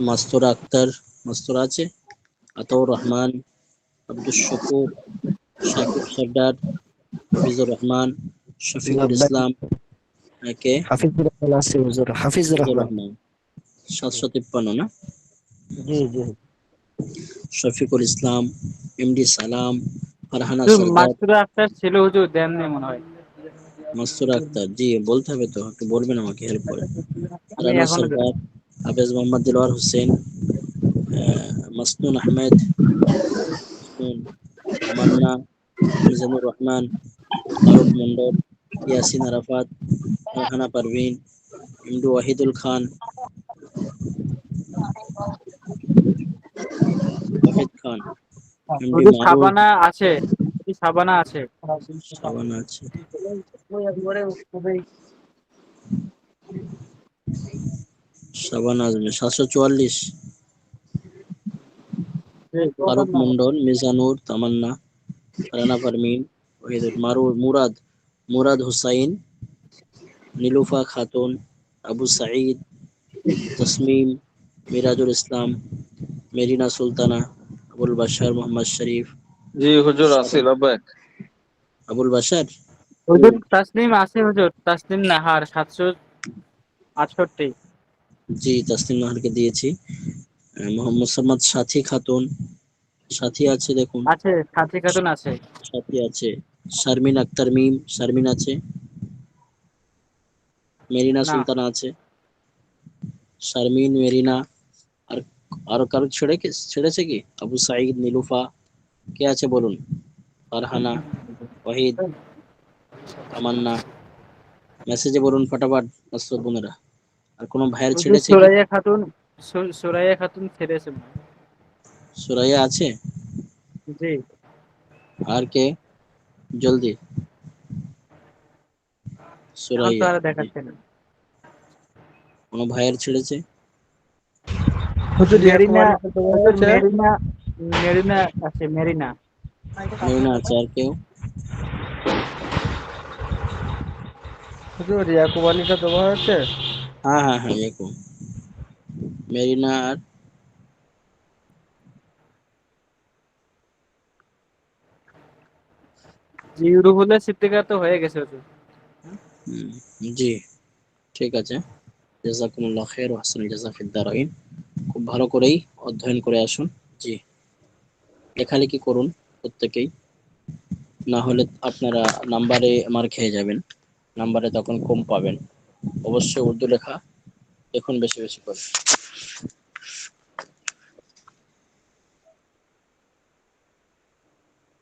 মাস্তুরা আক্তার, মাস্তুরা আছে, আতাউর রহমান, আব্দুল শুকুর, শাকিব সর্দার, হাফিজুর রহমান, শফিকুল लब्बैक ইসলাম, কে? হাফিজুর রহমান আছে হুজুর, হাফিজুর হাফিজুর রহমান। রহমান, 753 না? জি জি শফিকুল ইসলাম, এমডি সালাম, ফারহানা সরদার, মাসুরা আক্তার ছিল হুজুর, দেননি মনে হয়। মাস্তুরা আক্তার, জি বলতে হবে তো, একটু বলবেন আমাকে হেল্প করে। আমি রানা এখনো সরদার, হাফেজ মোহাম্মদ দিলওয়ার হোসেন, মাসনুন আহমেদ, মাসনুন, তামান্না, মিজানুর রহমান, ফারুক মন্ডল, ইয়াসিন আরাফাত, ফারহানা পারভিন, এমডি ওয়াহিদুল খান, ওয়াহিদ খান, এমডি হুজুর মারুফ, সাবানা আছে, সাবানা আছে। শাবানা আছে, শাবানা আজমি, 744, ফারুক মন্ডল, মিজানুর, তামান্না, রানা পারমিন, ওহিদুল, মুরাদ হুসাইন, নীলুফা খাতুন, আবু সাঈদ, তসমিম, মিরাজুল ইসলাম, মেরিনা সুলতানা, আবুল বাশার মোহাম্মদ শরীফ, জি হুজুর আছি লাব্বাইক। আবুল বাশার। হুজুর তাসনিম আছে হুজুর, তাসনিম নাহার 768। জি তাসনিম নাহারকে দিয়েছি। মোহাম্মদ সাথী খাতুন, সাথী আছে দেখুন, আছে, সাথী খাতুন আছে। সাথী আছে। শারমিন আক্তার মিম, শারমিন আছে। মেরিনা না, সুলতানা আছে, শারমিন, মেরিনা। আর আরো কারো ছেড়েছে কি? আবু সাঈদ, নীলুফা, কে আছে বলুন? ফারহানা, ওয়াহিদ, তামান্না। মেসেজে বলুন ফটাফট মাসুদ বোনেরা। আর কোনো ভাইয়ের হুজুর ছেড়েছে কি? সুরাইয়া খাতুন, সুরাইয়া খাতুন ছেড়েছে। সুরাইয়া আছে? জি, আর কে? জলদি। এখন তো সুরাইয়া, আর জি। দেখাচ্ছে না। কোনো ভাইয়ের ছেড়েছে? হুজুর ইয়াকুব মেরিনা, আলী কত বয়স হয়েছে? মেরিনা, মেরিনা আছে, মেরিনা। মেরিনা আছে। আর কেউ? হুজুর ইয়াকুব আলী কত বয়স হয়েছে? হ্যাঁ হ্যাঁ হ্যাঁ, এরকম। মেরিনা আর জি, রুহুলের সিদ্দিকার তো হয়ে গেছে হুজুর। হুম, জি ঠিক আছে। জাযাকুমুল্লাহ খাইর ওয়া আহসানুল জাযা ফিদ দারাইন। খুব ভালো করেই অধ্যয়ন করে আসুন। জি, লেখালেখি করুন প্রত্যেকেই, না হলে আপনারা নাম্বারে মার খেয়ে যাবেন, নাম্বারে তখন কম পাবেন। অবশ্যই উর্দু লেখা দেখুন বেশি বেশি করে।